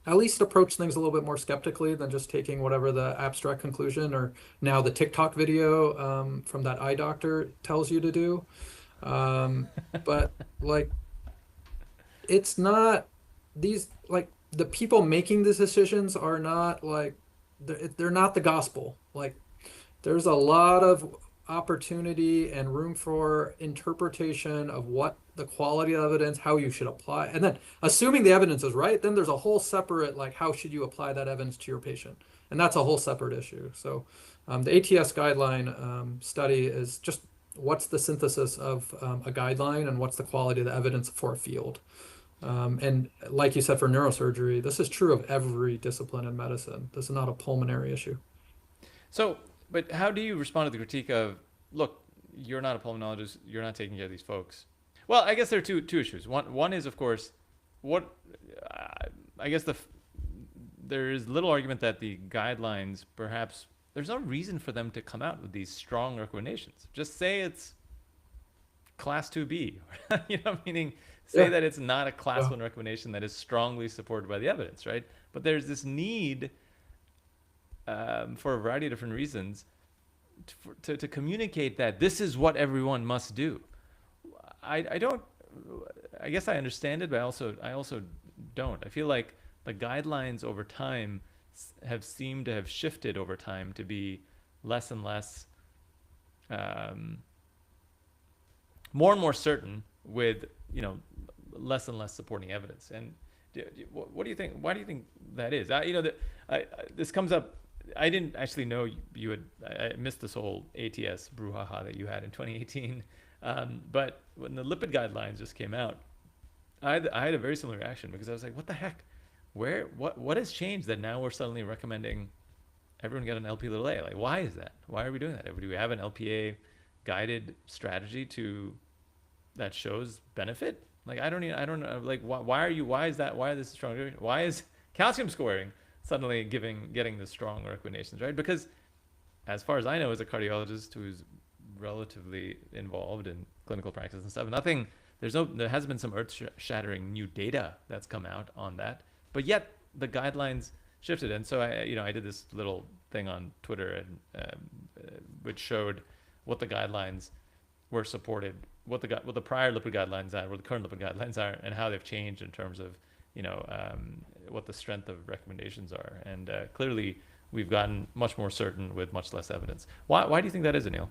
at least approach things a little bit more skeptically than just taking whatever the abstract conclusion or now the TikTok video from that eye doctor tells you to do. But like, it's not these like the people making these decisions are not like they're not the gospel. Like there's a lot of opportunity and room for interpretation of what the quality of evidence, how you should apply, and then assuming the evidence is right, then there's a whole separate like how should you apply that evidence to your patient, and that's a whole separate issue. So the ATS guideline study is just what's the synthesis of a guideline and what's the quality of the evidence for a field. And like you said, for neurosurgery, this is true of every discipline in medicine. This is not a pulmonary issue. So, but how do you respond to the critique of, look, you're not a pulmonologist, you're not taking care of these folks? Well, I guess there are two issues. One is, of course, what I guess there is little argument that the guidelines, perhaps, there's no reason for them to come out with these strong recommendations. Just say it's class 2B, meaning say Yeah. that it's not a class Yeah. 1 recommendation that is strongly supported by the evidence, right? But there's this need for a variety of different reasons to communicate that this is what everyone must do. I don't, I guess I understand it, but I also don't. I feel like the guidelines over time have seemed to have shifted over time to be less and less, more and more certain with, less and less supporting evidence. And what do you think? Why do you think that is? This comes up. I didn't actually know you had. I missed this whole ATS brouhaha that you had in 2018. But when the lipid guidelines just came out, I had a very similar reaction because I was like, "What the heck? What has changed that now we're suddenly recommending everyone get an LP little a? Like, why is that? Why are we doing that? Do we have an LPA guided strategy that shows benefit? Like, I don't know. Like, why is this strong? Why is calcium scoring suddenly getting the strong recommendations, right? Because as far as I know, as a cardiologist who's relatively involved in clinical practice and stuff, there has been some earth-shattering new data that's come out on that, but yet the guidelines shifted. And so I did this little thing on Twitter and which showed what the guidelines were supported, what the prior lipid guidelines are, what the current lipid guidelines are, and how they've changed in terms of what the strength of recommendations are. And clearly, we've gotten much more certain with much less evidence. Why do you think that is, Anil?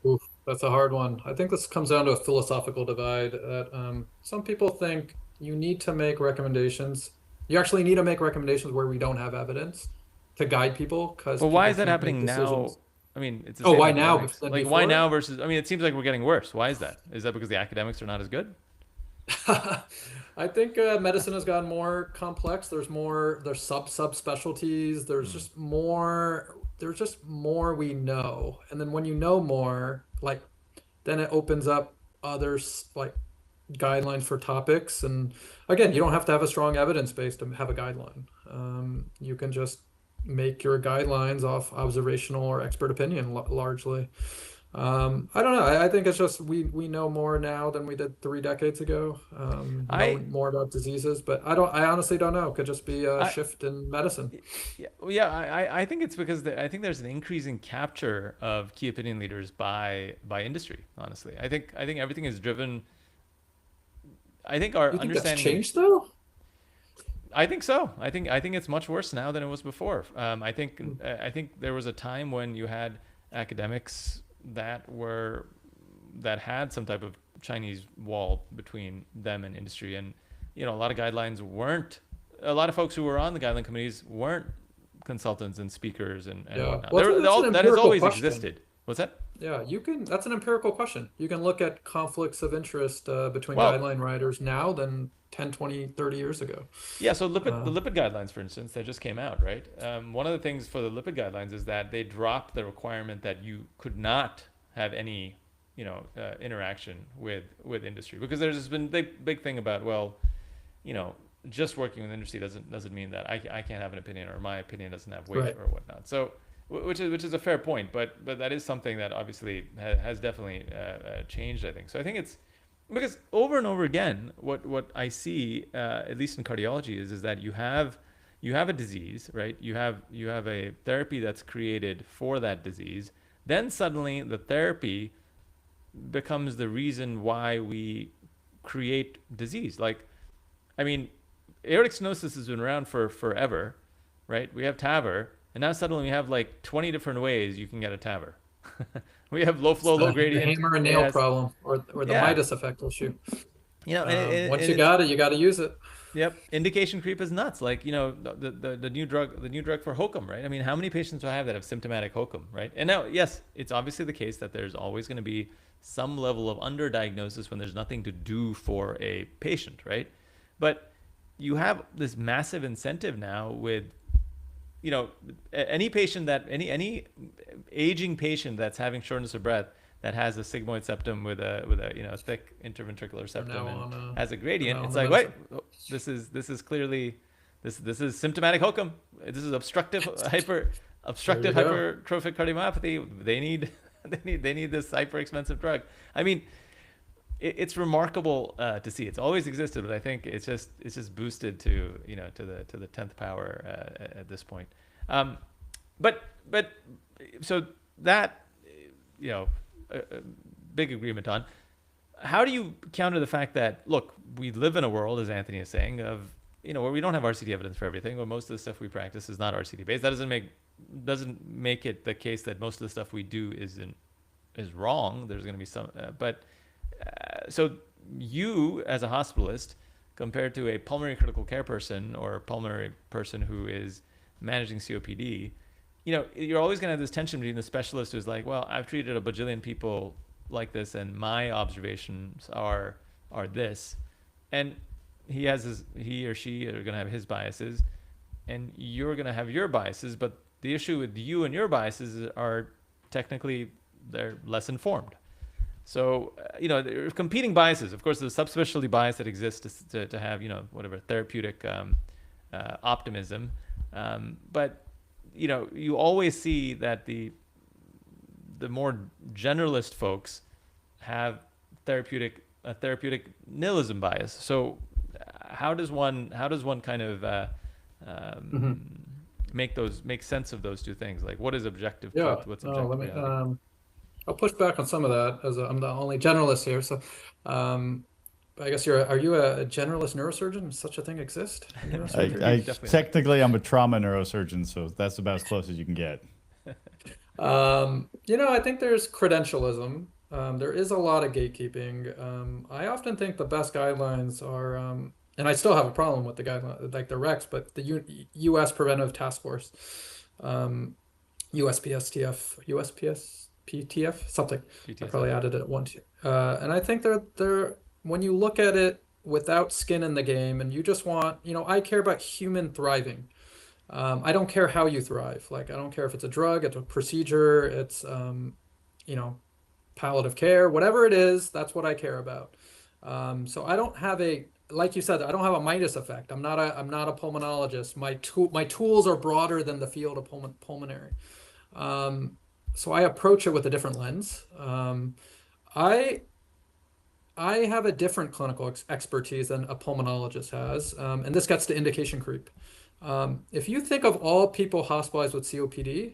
Oof, that's a hard one. I think this comes down to a philosophical divide that some people think you need to make recommendations. You actually need to make recommendations where we don't have evidence to guide people because Well, why people is that can't make happening now? decisions. I mean, it's the Oh, same why now academics. than Like, why before? now versus? I mean, it seems like we're getting worse. Why is that? Is that because the academics are not as good? I think medicine has gotten more complex. There's subspecialties. There's just more we know. And then when you know more, like then it opens up others like guidelines for topics. And again, you don't have to have a strong evidence base to have a guideline. You can just make your guidelines off observational or expert opinion largely. I don't know. I think it's just we know more now than we did 3 decades ago. Know I more about diseases, but I honestly don't know. It could just be a I shift in medicine. Yeah, well, yeah. I think it's because I think there's an increasing capture of key opinion leaders by industry. Honestly, I think everything is driven. I think our You think that's understanding of changed though? I think so. I think it's much worse now than it was before. Mm. I think there was a time when you had academics that had some type of Chinese wall between them and industry, and a lot of guidelines weren't. A lot of folks who were on the guideline committees weren't consultants and speakers and Yeah. whatnot. Well, that's an That has empirical always question. existed. What's that? Yeah, that's an empirical question. You can look at conflicts of interest between Well, guideline writers now than 10, 20, 30 years ago. yeah, so the Um, lipid guidelines, for instance, that just came out, right? One of the things for the lipid guidelines is that they dropped the requirement that you could not have any, interaction with industry, because there's this been big thing about, well, you know, just working with industry doesn't mean that I can't have an opinion, or my opinion doesn't have weight right. or whatnot. So, which is a fair point, but that is something that obviously has definitely changed, I think. So I think it's because over and over again, what I see, at least in cardiology, is that you have a disease, right? You have a therapy that's created for that disease. Then suddenly the therapy becomes the reason why we create disease. Like, I mean, aortic stenosis has been around for forever, right? We have TAVR, and now suddenly we have like 20 different ways you can get a TAVR. We have low It's flow, low the gradient. hammer and nail Yes, problem, or the yeah, Midas effect issue. and Once you it's got it, you got to use it. yep. Indication creep is nuts. Like, the new drug for hokum, right? I mean, how many patients do I have that have symptomatic hokum, right? And now, yes, it's obviously the case that there's always going to be some level of underdiagnosis when there's nothing to do for a patient, right? But you have this massive incentive now with, any patient that any aging patient that's having shortness of breath, that has a sigmoid septum with a thick interventricular They're septum now and on has a they're gradient. now on It's the like, wait, medicine. oh, this is clearly this is symptomatic hokum. This is There obstructive you go. hypertrophic cardiomyopathy. They need they need this hyper expensive drug. I mean, it's remarkable to see. It's always existed, but I think it's just boosted to the 10th power at this point. Um, but so that you know a big agreement on. How do you counter the fact that, look, we live in a world, as Anthony is saying, of where we don't have RCT evidence for everything, or most of the stuff we practice is not RCT based. That doesn't make it the case that most of the stuff we do is wrong. There's going to be some, but so you as a hospitalist, compared to a pulmonary critical care person or a pulmonary person who is managing COPD, you're always going to have this tension between the specialist who's like, well, I've treated a bajillion people like this, and my observations are this, and he or she are going to have his biases, and you're going to have your biases. But the issue with you and your biases are technically they're less informed. So, there are competing biases. Of course, there's a subspecialty bias that exists to have, whatever, therapeutic optimism. But, you always see that the more generalist folks have therapeutic nihilism bias. So, how does one kind of Hmm. make sense of those two things? Like, what is objective Yeah. truth? What's No, let objective me. reality? I'll push back on some of that as I'm the only generalist here. So, um, I guess are you a generalist neurosurgeon? Does such a thing exist in neurosurgery? I Definitely not. technically I'm a trauma neurosurgeon, so that's about as close as you can get. I think there's credentialism. There is a lot of gatekeeping. I often think the best guidelines are, and I still have a problem with the guideline, like the Rex, but the U.S. Preventive Task Force, um, USPSTF, USPSPTF, something. I PTSF. probably added it at once. And I think they're when you look at it without skin in the game, and you just want, I care about human thriving. I don't care how you thrive. Like, I don't care if it's a drug, it's a procedure, it's you know, palliative care, whatever it is, that's what I care about. So I don't have like you said, I don't have a Midas effect. I'm not a pulmonologist. My tools are broader than the field of pulmonary. Um, so I approach it with a different lens. I I have a different clinical expertise than a pulmonologist has, and this gets to indication creep. If you think of all people hospitalized with COPD,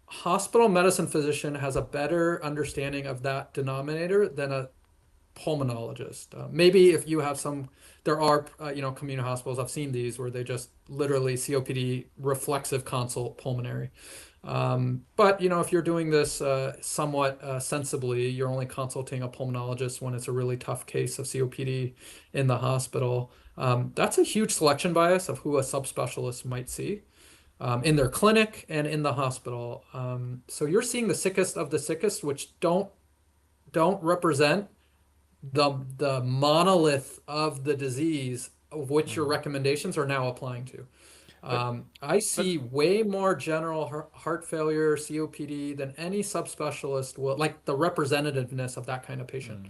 hospital medicine physician has a better understanding of that denominator than a pulmonologist. Maybe if you have some, there are, community hospitals, I've seen these where they just literally COPD reflexive consult pulmonary. But if you're doing this somewhat sensibly, you're only consulting a pulmonologist when it's a really tough case of COPD in the hospital. That's a huge selection bias of who a subspecialist might see in their clinic and in the hospital. So you're seeing the sickest of the sickest, which don't represent the monolith of the disease of which your recommendations are now applying to. But I but see way more general heart failure, COPD than any subspecialist will, like the representativeness of that kind of patient.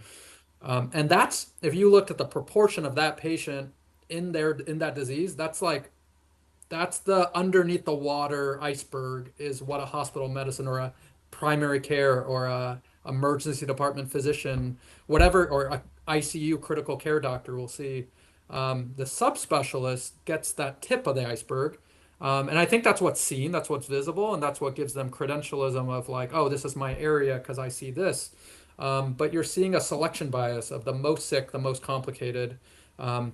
mm, And that's, if you looked at the proportion of that patient in that disease, that's the underneath the water iceberg is what a hospital medicine or a primary care or a emergency department physician, whatever, or a ICU critical care doctor will see. The subspecialist gets that tip of the iceberg. And I think that's what's seen, that's what's visible, and that's what gives them credentialism of like, oh, this is my area because I see this. But you're seeing a selection bias of the most sick, the most complicated.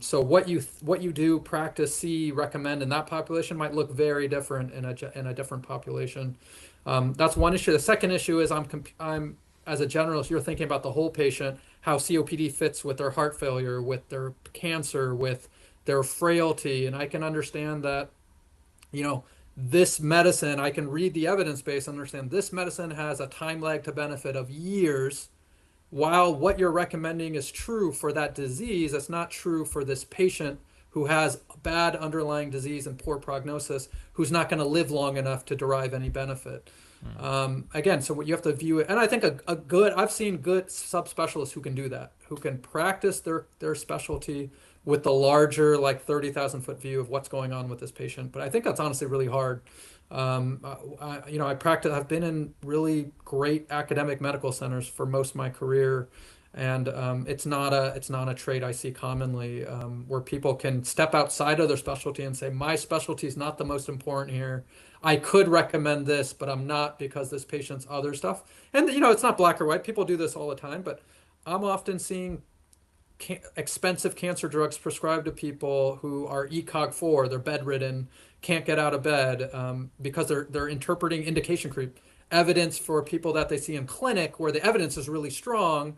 So what you do, practice, see, recommend in that population might look very different in a different population. That's one issue. The second issue is I'm as a generalist, you're thinking about the whole patient, how COPD fits with their heart failure, with their cancer, with their frailty, and I can understand that, you know, this medicine, I can read the evidence base, understand this medicine has a time lag to benefit of years while what you're recommending is true for that disease, it's not true for this patient who has bad underlying disease and poor prognosis, who's not going to live long enough to derive any benefit. Again, so what you have to view it, and I think I've seen good subspecialists who can do that, who can practice their specialty with the larger, like 30,000 foot view of what's going on with this patient. But I think that's honestly really hard. I've been in really great academic medical centers for most of my career, and it's not a trait I see commonly, where people can step outside of their specialty and say, my specialty is not the most important here. I could recommend this, but I'm not because this patient's other stuff. And it's not black or white. People do this all the time, but I'm often seeing expensive cancer drugs prescribed to people who are ECOG-4, they're bedridden, can't get out of bed, because they're interpreting indication creep, evidence for people that they see in clinic where the evidence is really strong,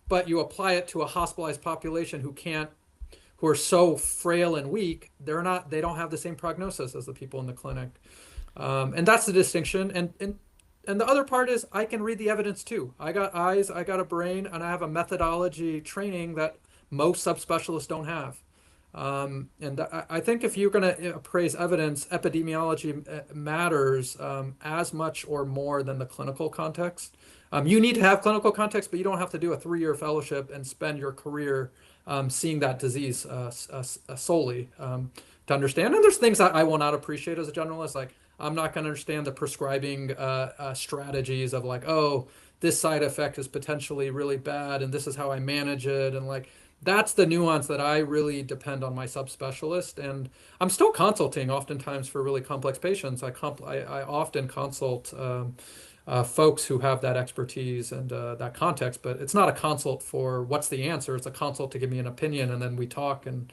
but you apply it to a hospitalized population who are so frail and weak, they don't have the same prognosis as the people in the clinic. And that's the distinction. And the other part is I can read the evidence too. I got eyes, I got a brain, and I have a methodology training that most subspecialists don't have. I think if you're going to appraise evidence, epidemiology matters as much or more than the clinical context. You need to have clinical context, but you don't have to do a 3-year fellowship and spend your career seeing that disease solely to understand. And there's things that I will not appreciate as a generalist, like I'm not going to understand the prescribing strategies of like, oh, this side effect is potentially really bad, and this is how I manage it, and like that's the nuance that I really depend on my subspecialist. And I'm still consulting oftentimes for really complex patients. I often consult folks who have that expertise and that context, but it's not a consult for what's the answer. It's a consult to give me an opinion, and then we talk and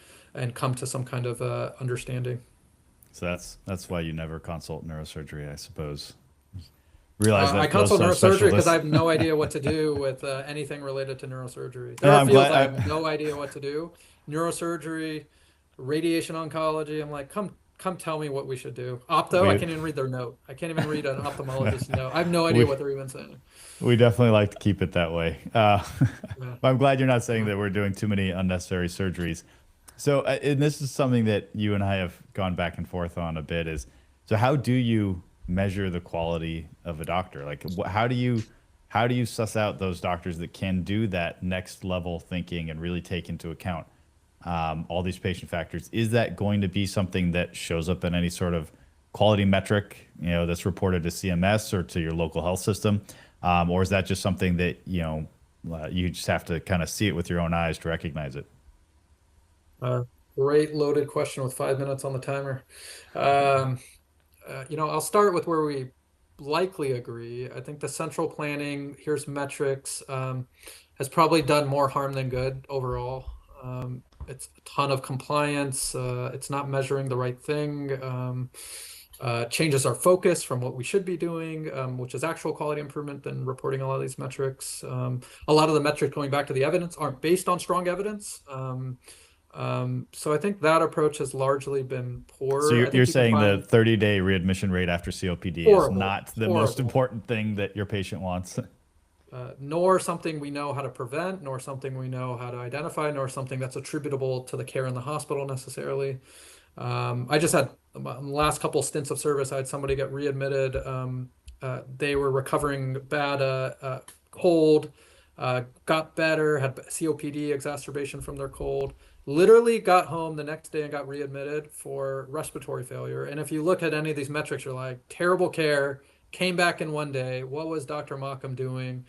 come to some kind of understanding. So that's why you never consult neurosurgery, I suppose. Realize that I those consult neurosurgery because subspecialists. I have no idea what to do with anything related to neurosurgery. There No, are I'm fields glad. I have no idea what to do. Neurosurgery, radiation oncology. I'm like, come tell me what we should do. Opto, I We can't even read their note. I can't even read an ophthalmologist's note. I have no idea we what they're even saying. we definitely like to keep it that way. Yeah. But I'm glad you're not saying that we're doing too many unnecessary surgeries. So, and this is something that you and I have gone back and forth on a bit. So how do you measure the quality of a doctor? Like, how do you suss out those doctors that can do that next level thinking and really take into account all these patient factors? Is that going to be something that shows up in any sort of quality metric, that's reported to CMS or to your local health system? Or is that just something that, you just have to kind of see it with your own eyes to recognize it? Great loaded question with 5 minutes on the timer. I'll start with where we likely agree. I think the central planning, here's metrics, has probably done more harm than good overall. It's a ton of compliance. It's not measuring the right thing. Changes our focus from what we should be doing, which is actual quality improvement, than reporting a lot of these metrics. A lot of the metrics, going back to the evidence, aren't based on strong evidence. So I think that approach has largely been poor. So I you're, think you're you can saying the find 30-day readmission rate after COPD is horrible, not the most horrible. important thing that your patient wants. Nor something we know how to prevent, nor something we know how to identify, nor something that's attributable to the care in the hospital necessarily. I just had the last couple stints of service, I had somebody get readmitted. They were recovering bad cold, got better, had COPD exacerbation from their cold, literally got home the next day and got readmitted for respiratory failure. And if you look at any of these metrics, you're like, terrible care, came back in one day. What was Dr. Makam doing?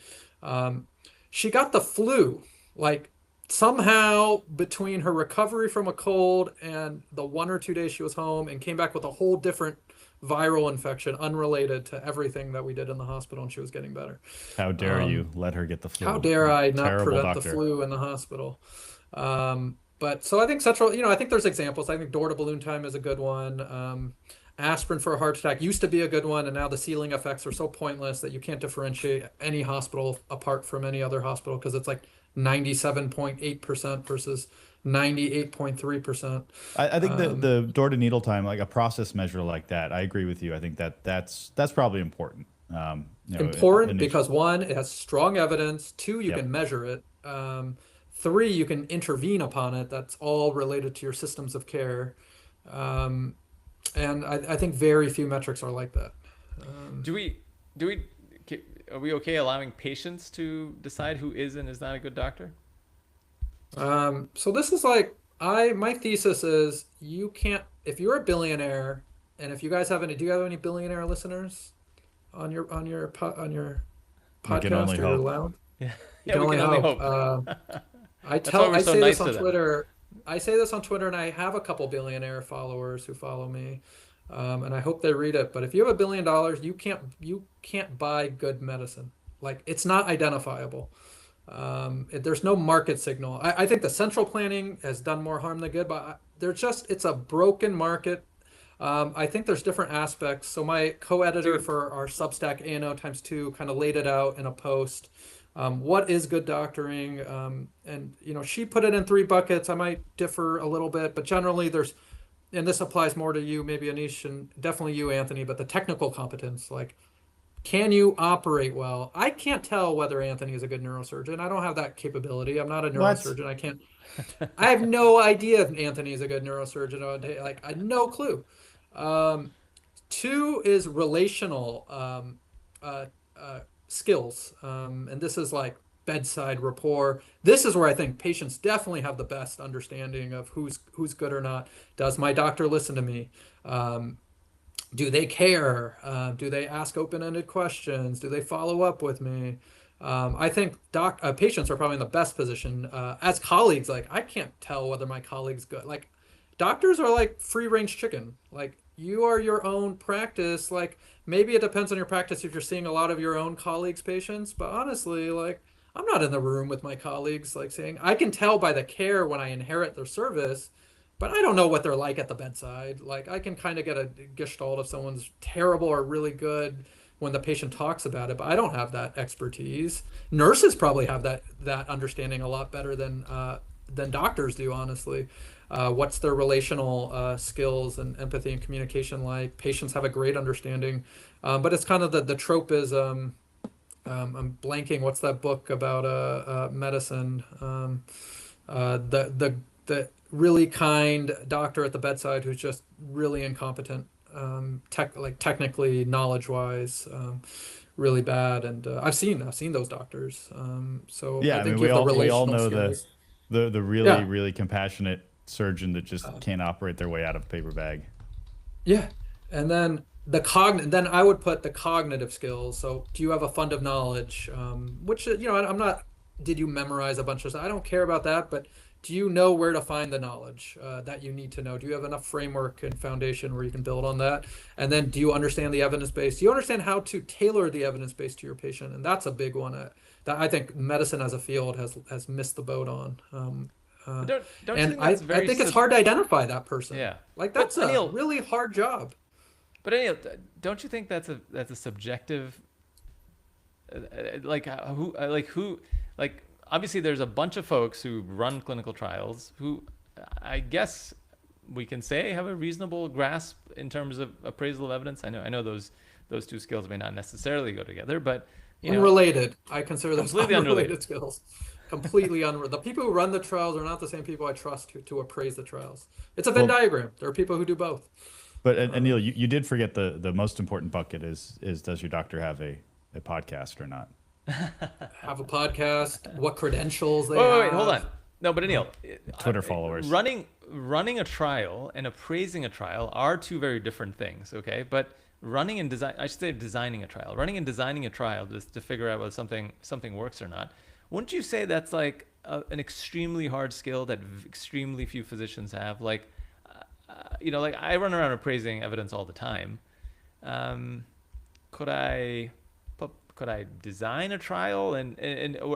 She got the flu, like somehow between her recovery from a cold and the 1 or 2 days she was home, and came back with a whole different viral infection unrelated to everything that we did in the hospital, and she was getting better. How dare you let her get the flu? How dare I not Terrible prevent the doctor. flu in the hospital? But so I think central, I think there's examples. I think door to balloon time is a good one. Aspirin for a heart attack used to be a good one, and now the ceiling effects are so pointless that you can't differentiate any hospital apart from any other hospital, because it's like 97.8% versus 98.3%. I think the door to needle time, like a process measure like that, I agree with you. I think that's probably important. Important because one, it has strong evidence. Two, you Yep. can measure it. Three, you can intervene upon it. That's all related to your systems of care. And I think very few metrics are like that. Do we are we okay allowing patients to decide who is and is not a good doctor? So this is like, my thesis is, you can't, if you're a billionaire, and if you guys have any, do you have any billionaire listeners on your podcast, only or you're hope. allowed? Yeah, You can we only can only hope. hope. I why we're so say nice this on to them. Twitter. I say this on Twitter, and I have a couple billionaire followers who follow me, and I hope they read it. But if you have $1 billion, you can't buy good medicine. Like, it's not identifiable. There's no market signal. I think the central planning has done more harm than good, but it's a broken market. I think there's different aspects. So my co-editor for our Substack ANO times 2 kind of laid it out in a post. What is good doctoring? And she put it in 3 buckets. I might differ a little bit, but generally and this applies more to you, maybe Anish, and definitely you, Anthony, but the technical competence, like, can you operate well? I can't tell whether Anthony is a good neurosurgeon. I don't have that capability. I'm not a What? neurosurgeon. I have no idea if Anthony is a good neurosurgeon. Like, I have no clue. 2 is relational skills. And this is like bedside rapport. This is where I think patients definitely have the best understanding of who's good or not. Does my doctor listen to me? Do they care? Do they ask open-ended questions? Do they follow up with me? I think patients are probably in the best position. As colleagues, like, I can't tell whether my colleague's good. Like, doctors are like free-range chicken. Like, you are your own practice. Like, maybe it depends on your practice if you're seeing a lot of your own colleagues' patients. But honestly, like, I'm not in the room with my colleagues, like, saying, I can tell by the care when I inherit their service, but I don't know what they're like at the bedside. Like, I can kind of get a gestalt if someone's terrible or really good when the patient talks about it, but I don't have that expertise. Nurses probably have that understanding a lot better than doctors do, honestly. What's their relational skills and empathy and communication like? Patients have a great understanding, but it's kind of the trope is, I'm blanking. What's that book about medicine? The really kind doctor at the bedside who's just really incompetent, technically, knowledge-wise, really bad. And I've seen those doctors. So Yeah, I I think mean, you we have the all know skills. the really Yeah. really compassionate surgeon that just can't operate their way out of a paper bag. Yeah, and then then I would put the cognitive skills. So do you have a fund of knowledge? Which I'm not. Did you memorize a bunch of stuff? I don't care about that, but do you know where to find the knowledge that you need to know? Do you have enough framework and foundation where you can build on that? And then do you understand the evidence base? Do you understand how to tailor the evidence base to your patient? And that's a big one that I think medicine as a field has missed the boat on. But don't you And think that's I think it's hard to identify that person. Yeah. Like But that's a Anil, really hard job. but Anil, don't you think that's a subjective like obviously there's a bunch of folks who run clinical trials who I guess we can say have a reasonable grasp in terms of appraisal of evidence. I know those two skills may not necessarily go together, but you know, Unrelated. I consider those completely unrelated. skills. Completely unrelated. The people who run the trials are not the same people I trust to appraise the trials. It's a Venn diagram. There are people who do both. But Anil, you did forget the most important bucket is does your doctor have a podcast or not? Have a podcast, what credentials they wait, have. hold on. No, but Anil, Twitter followers. Running a trial and appraising a trial are two very different things, okay? But running and designing a trial. Running and designing a trial just to figure out whether something works or not. Wouldn't you say that's like an extremely hard skill that extremely few physicians have? Like, like I run around appraising evidence all the time. Could I design a trial and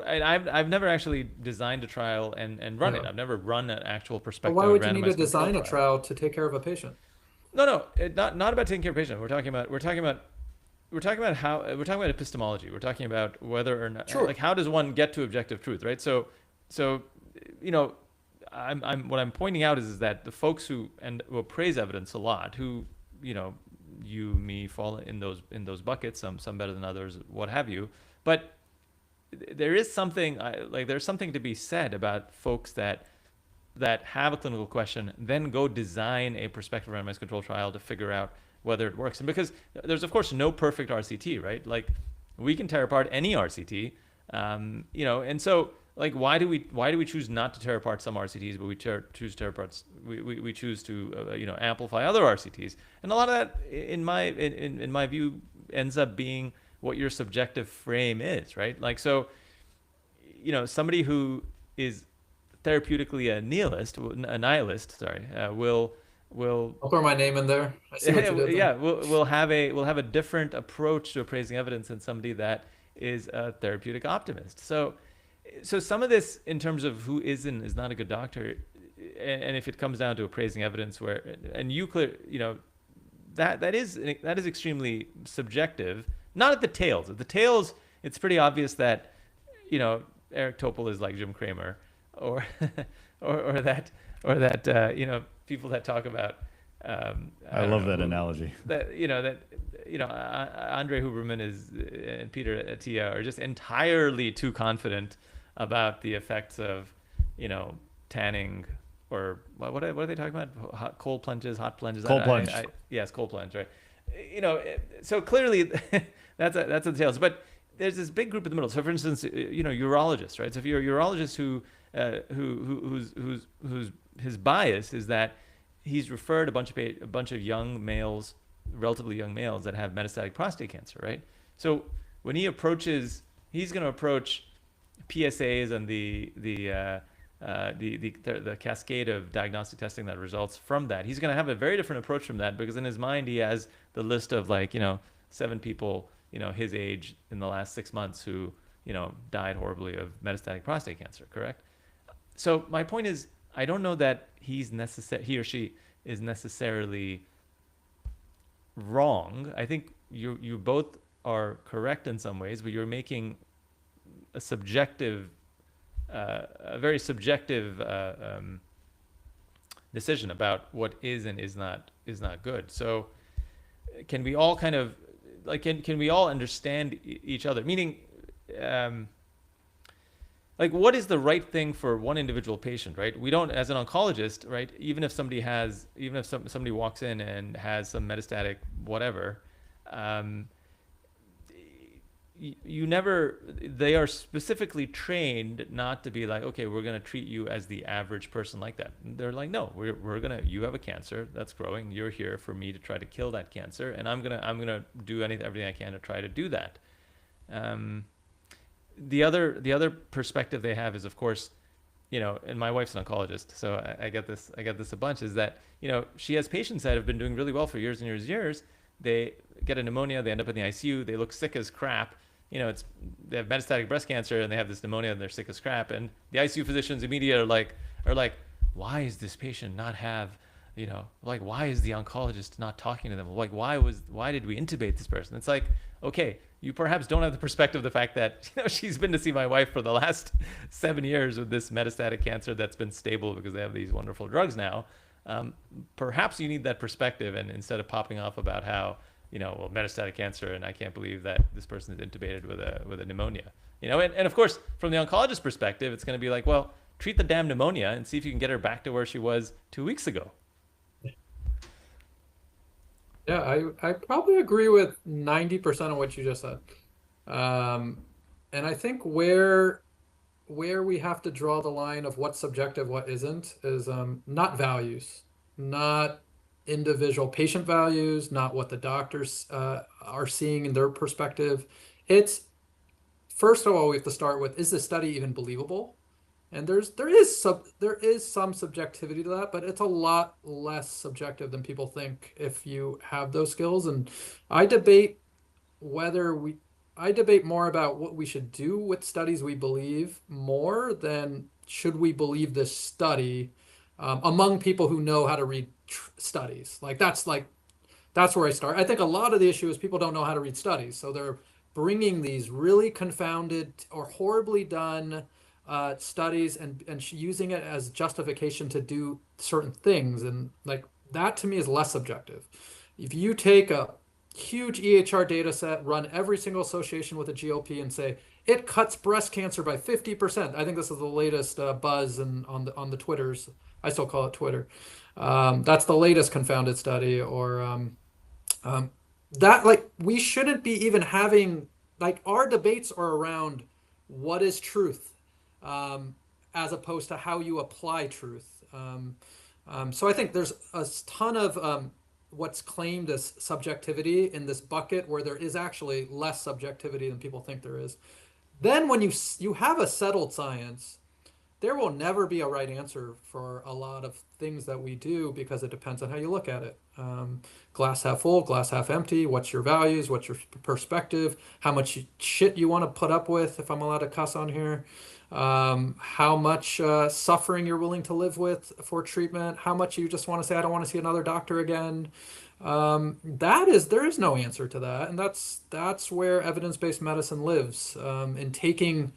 I've never actually designed a trial and run it. I've never run an actual But prospective why would you need to randomized design a control trial to take care of a patient? No, not about taking care of a patient. We're talking about epistemology. We're talking about whether or not, Sure. like, how does one get to objective truth, right? So, what I'm pointing out is that the folks who appraise evidence a lot, who, me fall in those buckets, some better than others, what have you. But there is something there's something to be said about folks that have a clinical question, then go design a prospective randomized control trial to figure out whether it works. And because there's of course no perfect RCT, right? Like we can tear apart any RCT, and so like why do we choose not to tear apart some RCTs, but we choose to tear apart we choose to amplify other RCTs, and a lot of that in my view ends up being what your subjective frame is, right? Like so, somebody who is therapeutically a nihilist, will I'll throw my name in there. I see what you did there. yeah, we'll have a different approach to appraising evidence than somebody that is a therapeutic optimist. So some of this in terms of who is and is not a good doctor, and if it comes down to appraising evidence, that is extremely subjective. Not at the tails. At the tails, it's pretty obvious that Eric Topol is like Jim Cramer, or that people that talk about. I love that analogy. Andre Huberman and Peter Attia are just entirely too confident about the effects of tanning, or what are they talking about? Cold plunges, hot plunges. Cold plunge. Yes, cold plunge. Right. So clearly that's the tails. But there's this big group in the middle. So for instance, urologists, right? So if you're a urologist whose his bias is that he's referred a bunch of young males, relatively young males that have metastatic prostate cancer, right? So when he's going to approach PSAs and the cascade of diagnostic testing that results from that. He's going to have a very different approach from that, because in his mind he has the list of 7 people his age in the last 6 months who died horribly of metastatic prostate cancer. Correct. So my point is, I don't know that he or she is necessarily wrong. I think you both are correct in some ways, but you're making a very subjective decision about what is and is not good. So can we all kind of can we all understand each other? Meaning, what is the right thing for one individual patient, right? We don't, as an oncologist, right? Even if somebody walks in and has some metastatic whatever, they are specifically trained not to be like, okay, we're going to treat you as the average person like that. They're like, no, you have a cancer that's growing. You're here for me to try to kill that cancer. And I'm going to do everything I can to try to do that. The other perspective they have is, of course, and my wife's an oncologist, so I get this a bunch, is that, she has patients that have been doing really well for years and years and years. They get a pneumonia, they end up in the ICU, they look sick as crap. They have metastatic breast cancer and they have this pneumonia and they're sick as crap. And the ICU physicians immediately are like, why is this patient not have, like, why is the oncologist not talking to them? Like, why did we intubate this person? It's like, okay, you perhaps don't have the perspective of the fact that she's been to see my wife for the last 7 years with this metastatic cancer that's been stable because they have these wonderful drugs now. Perhaps you need that perspective, and instead of popping off about how, well, metastatic cancer, and I can't believe that this person is intubated with a pneumonia. And of course, from the oncologist perspective, it's going to be like, well, treat the damn pneumonia and see if you can get her back to where she was 2 weeks ago. Yeah, I probably agree with 90% of what you just said. And I think where we have to draw the line of what's subjective, what isn't, is not values, not individual patient values, not what the doctors are seeing in their perspective. It's first of all, we have to start with, is this study even believable? And there is some subjectivity to that, but it's a lot less subjective than people think if you have those skills. And I debate whether we I debate more about what we should do with studies we believe more than should we believe this study among people who know how to read studies. That's where I start. I think a lot of the issue is people don't know how to read studies, so they're bringing these really confounded or horribly done studies and using it as justification to do certain things, and like that to me is less subjective. If you take a huge EHR data set, run every single association with a GLP, and say it cuts breast cancer by 50%. I think this is the latest buzz and on the Twitters. I still call it Twitter. That's the latest confounded study, or that like we shouldn't be even having like our debates are around what is truth, as opposed to how you apply truth. So I think there's a ton of what's claimed as subjectivity in this bucket where there is actually less subjectivity than people think there is. Then when you have a settled science, there will never be a right answer for a lot of things that we do because it depends on how you look at it. Glass half full, glass half empty. What's your values? What's your perspective? How much shit you want to put up with, if I'm allowed to cuss on here. How much suffering you're willing to live with for treatment. How much you just want to say, I don't want to see another doctor again. There is no answer to that. And that's where evidence-based medicine lives, in taking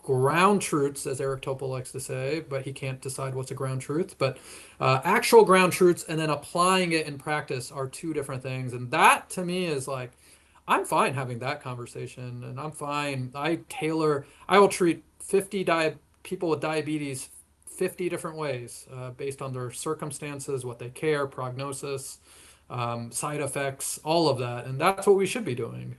ground truths, as Eric Topol likes to say, but he can't decide what's a ground truth. But actual ground truths and then applying it in practice are two different things. And that to me is like, I'm fine having that conversation, and I'm fine. I will treat 50 people with diabetes 50 different ways based on their circumstances, what they care, prognosis, side effects, all of that. And that's what we should be doing.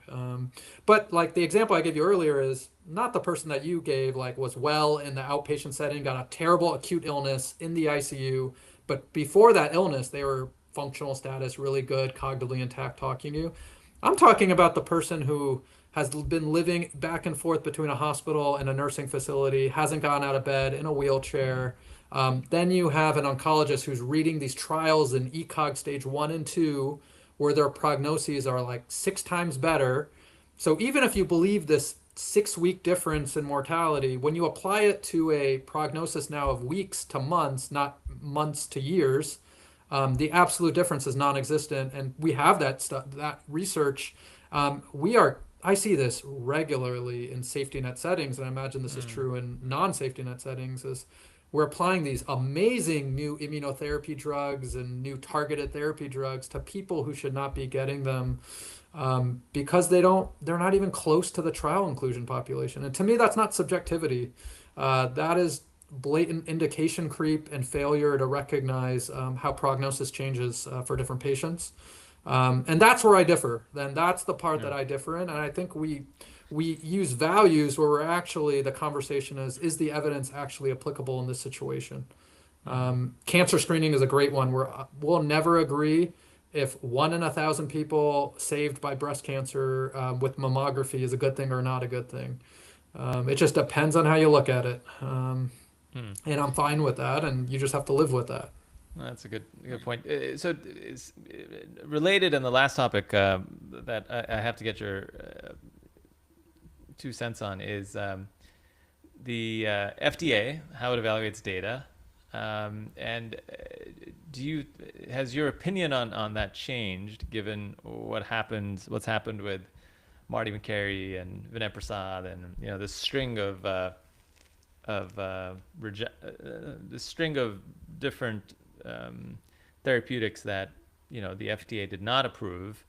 But like the example I gave you earlier is not the person that you gave, like was well in the outpatient setting, got a terrible acute illness in the ICU. But before that illness, they were functional status, really good, cognitively intact, talking to you. I'm talking about the person who has been living back and forth between a hospital and a nursing facility, hasn't gotten out of bed, in a wheelchair. Then you have an oncologist who's reading these trials in ECOG stage 1 and 2, where their prognoses are like 6 times better. So even if you believe this 6-week difference in mortality, when you apply it to a prognosis now of weeks to months, not months to years, the absolute difference is non-existent. And we have that research. I see this regularly in safety net settings, and I imagine this is true in non-safety net settings, is we're applying these amazing new immunotherapy drugs and new targeted therapy drugs to people who should not be getting them, because they're not even close to the trial inclusion population. And to me, that's not subjectivity. That is blatant indication creep and failure to recognize how prognosis changes for different patients. And that's where I differ. Then that's the part that I differ in. And I think we use values where we're actually, the conversation is the evidence actually applicable in this situation? Cancer screening is a great one where we'll never agree if 1 in 1,000 people saved by breast cancer with mammography is a good thing or not a good thing. It just depends on how you look at it. and I'm fine with that, and you just have to live with that. That's a good point. So, it's related in the last topic that I have to get your 2 cents on is the FDA, how it evaluates data, and has your opinion on that changed given what's happened with Marty McCary and Vinay Prasad, and this string this string of different therapeutics that the FDA did not approve,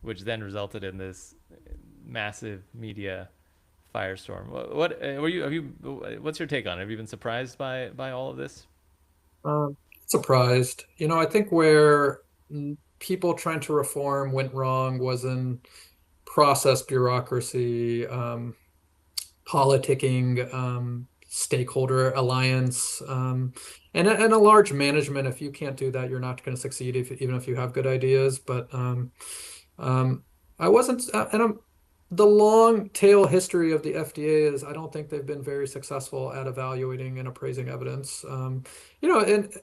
which then resulted in this massive media firestorm. What's your take on it? Have you been surprised by all of this? Surprised. I think where people trying to reform went wrong was in process bureaucracy, politicking, stakeholder alliance, and a large management. If you can't do that, you're not going to succeed, even if you have good ideas. But I wasn't, the long tail history of the FDA is I don't think they've been very successful at evaluating and appraising evidence. And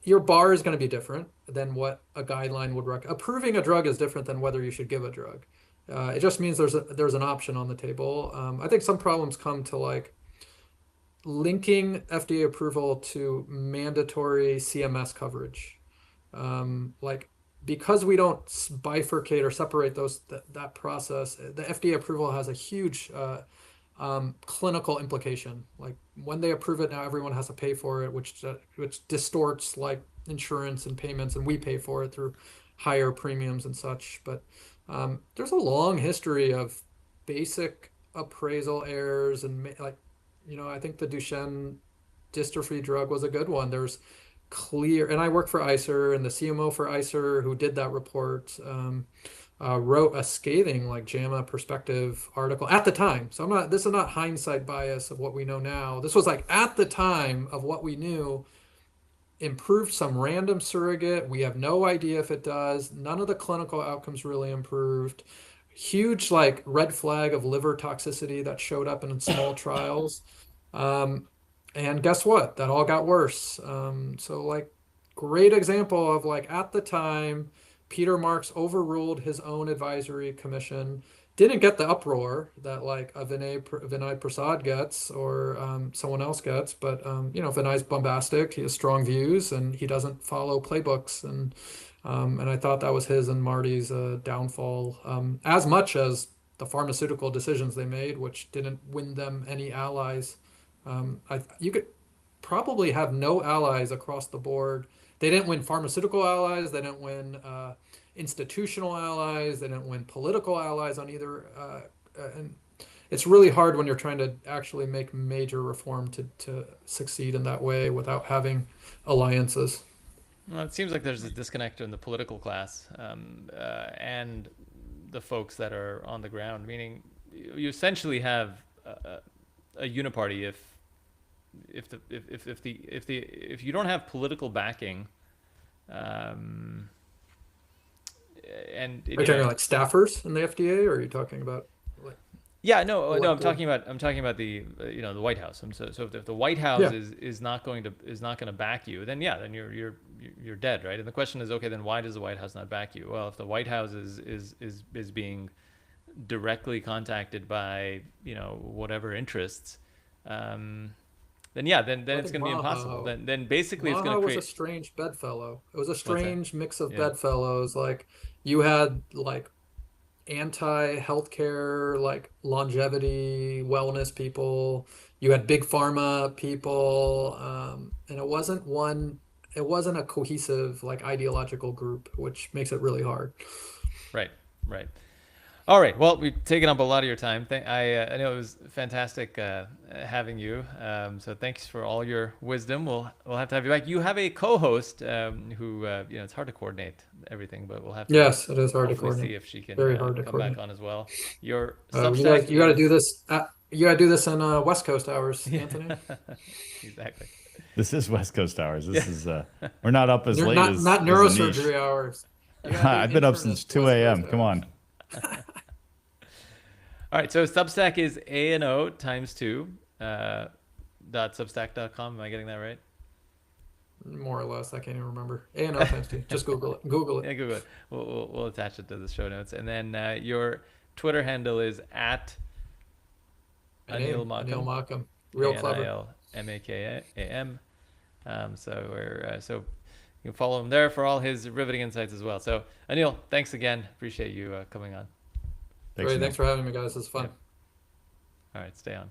your bar is going to be different than what a guideline would recommend. Approving a drug is different than whether you should give a drug. It just means there's an option on the table. I think some problems come to like linking FDA approval to mandatory CMS coverage. Like because we don't bifurcate or separate that process, the FDA approval has a huge clinical implication. Like when they approve it, now everyone has to pay for it, which distorts like insurance and payments, and we pay for it through higher premiums and such. But there's a long history of basic appraisal errors, and I think the Duchenne dystrophy drug was a good one. There's clear, and I work for ICER, and the CMO for ICER who did that report wrote a scathing like JAMA perspective article at the time. So this is not hindsight bias of what we know now. This was like at the time of what we knew, improved some random surrogate. We have no idea if it does. None of the clinical outcomes really improved. Huge like red flag of liver toxicity that showed up in small trials. And guess what? That all got worse. So like great example of like at the time, Peter Marks overruled his own advisory commission, didn't get the uproar that like a Vinay Prasad gets or someone else gets, but Vinay's bombastic. He has strong views and he doesn't follow playbooks, and I thought that was his and Marty's downfall, as much as the pharmaceutical decisions they made, which didn't win them any allies. You could probably have no allies across the board. They didn't win pharmaceutical allies. They didn't win institutional allies. They didn't win political allies on either. And it's really hard when you're trying to actually make major reform to succeed in that way without having alliances. Well, it seems like there's a disconnect in the political class and the folks that are on the ground. Meaning, you essentially have a uniparty if you don't have political backing, and Are you talking like staffers in the FDA, or are you talking about like no, I'm talking about the the White House. So if the White House Yeah. is not going to back you, then you're dead, right? And the question is, okay, then why does the White House not back you? Well, if the White House is being directly contacted by whatever interests, then it's going to be impossible. Then basically it's going to Maha create. was a strange bedfellow. It was a What's that? strange mix of Yeah. bedfellows. Like you had like anti-healthcare, like longevity, wellness people. You had big pharma people, and it wasn't a cohesive like ideological group, which makes it really hard. Right. All right. Well, we've taken up a lot of your time. I know it was fantastic having you. So thanks for all your wisdom. We'll have to have you back. You have a co-host who it's hard to coordinate everything, but we'll have to Yes, it is hard to hopefully see coordinate. if she can Very hard to come back coordinate. on as well. Your You Substack got to do is- this. You got to do this in West Coast hours, Anthony. Exactly. This is West Coast hours. This is we're not up as late Not as not as the neurosurgery niche. hours. You gotta do I've been up internist since 2 West a.m. Coast Come hours. on. All right. So Substack is ANO times 2 .substack.com. Am I getting that right? more or less. I can't even remember. A&O times T. Just Google it. Google Yeah, it. Google it. We'll attach it to the show notes. And then your Twitter handle is at My Anil name, Anil Makam, Makam. Real clever. Anilmakam. So you can follow him there for all his riveting insights as well. So Anil, thanks again. Appreciate you coming on. Thanks, Great. Neil. Thanks for having me, guys. This is fun. Yep. All right, stay on.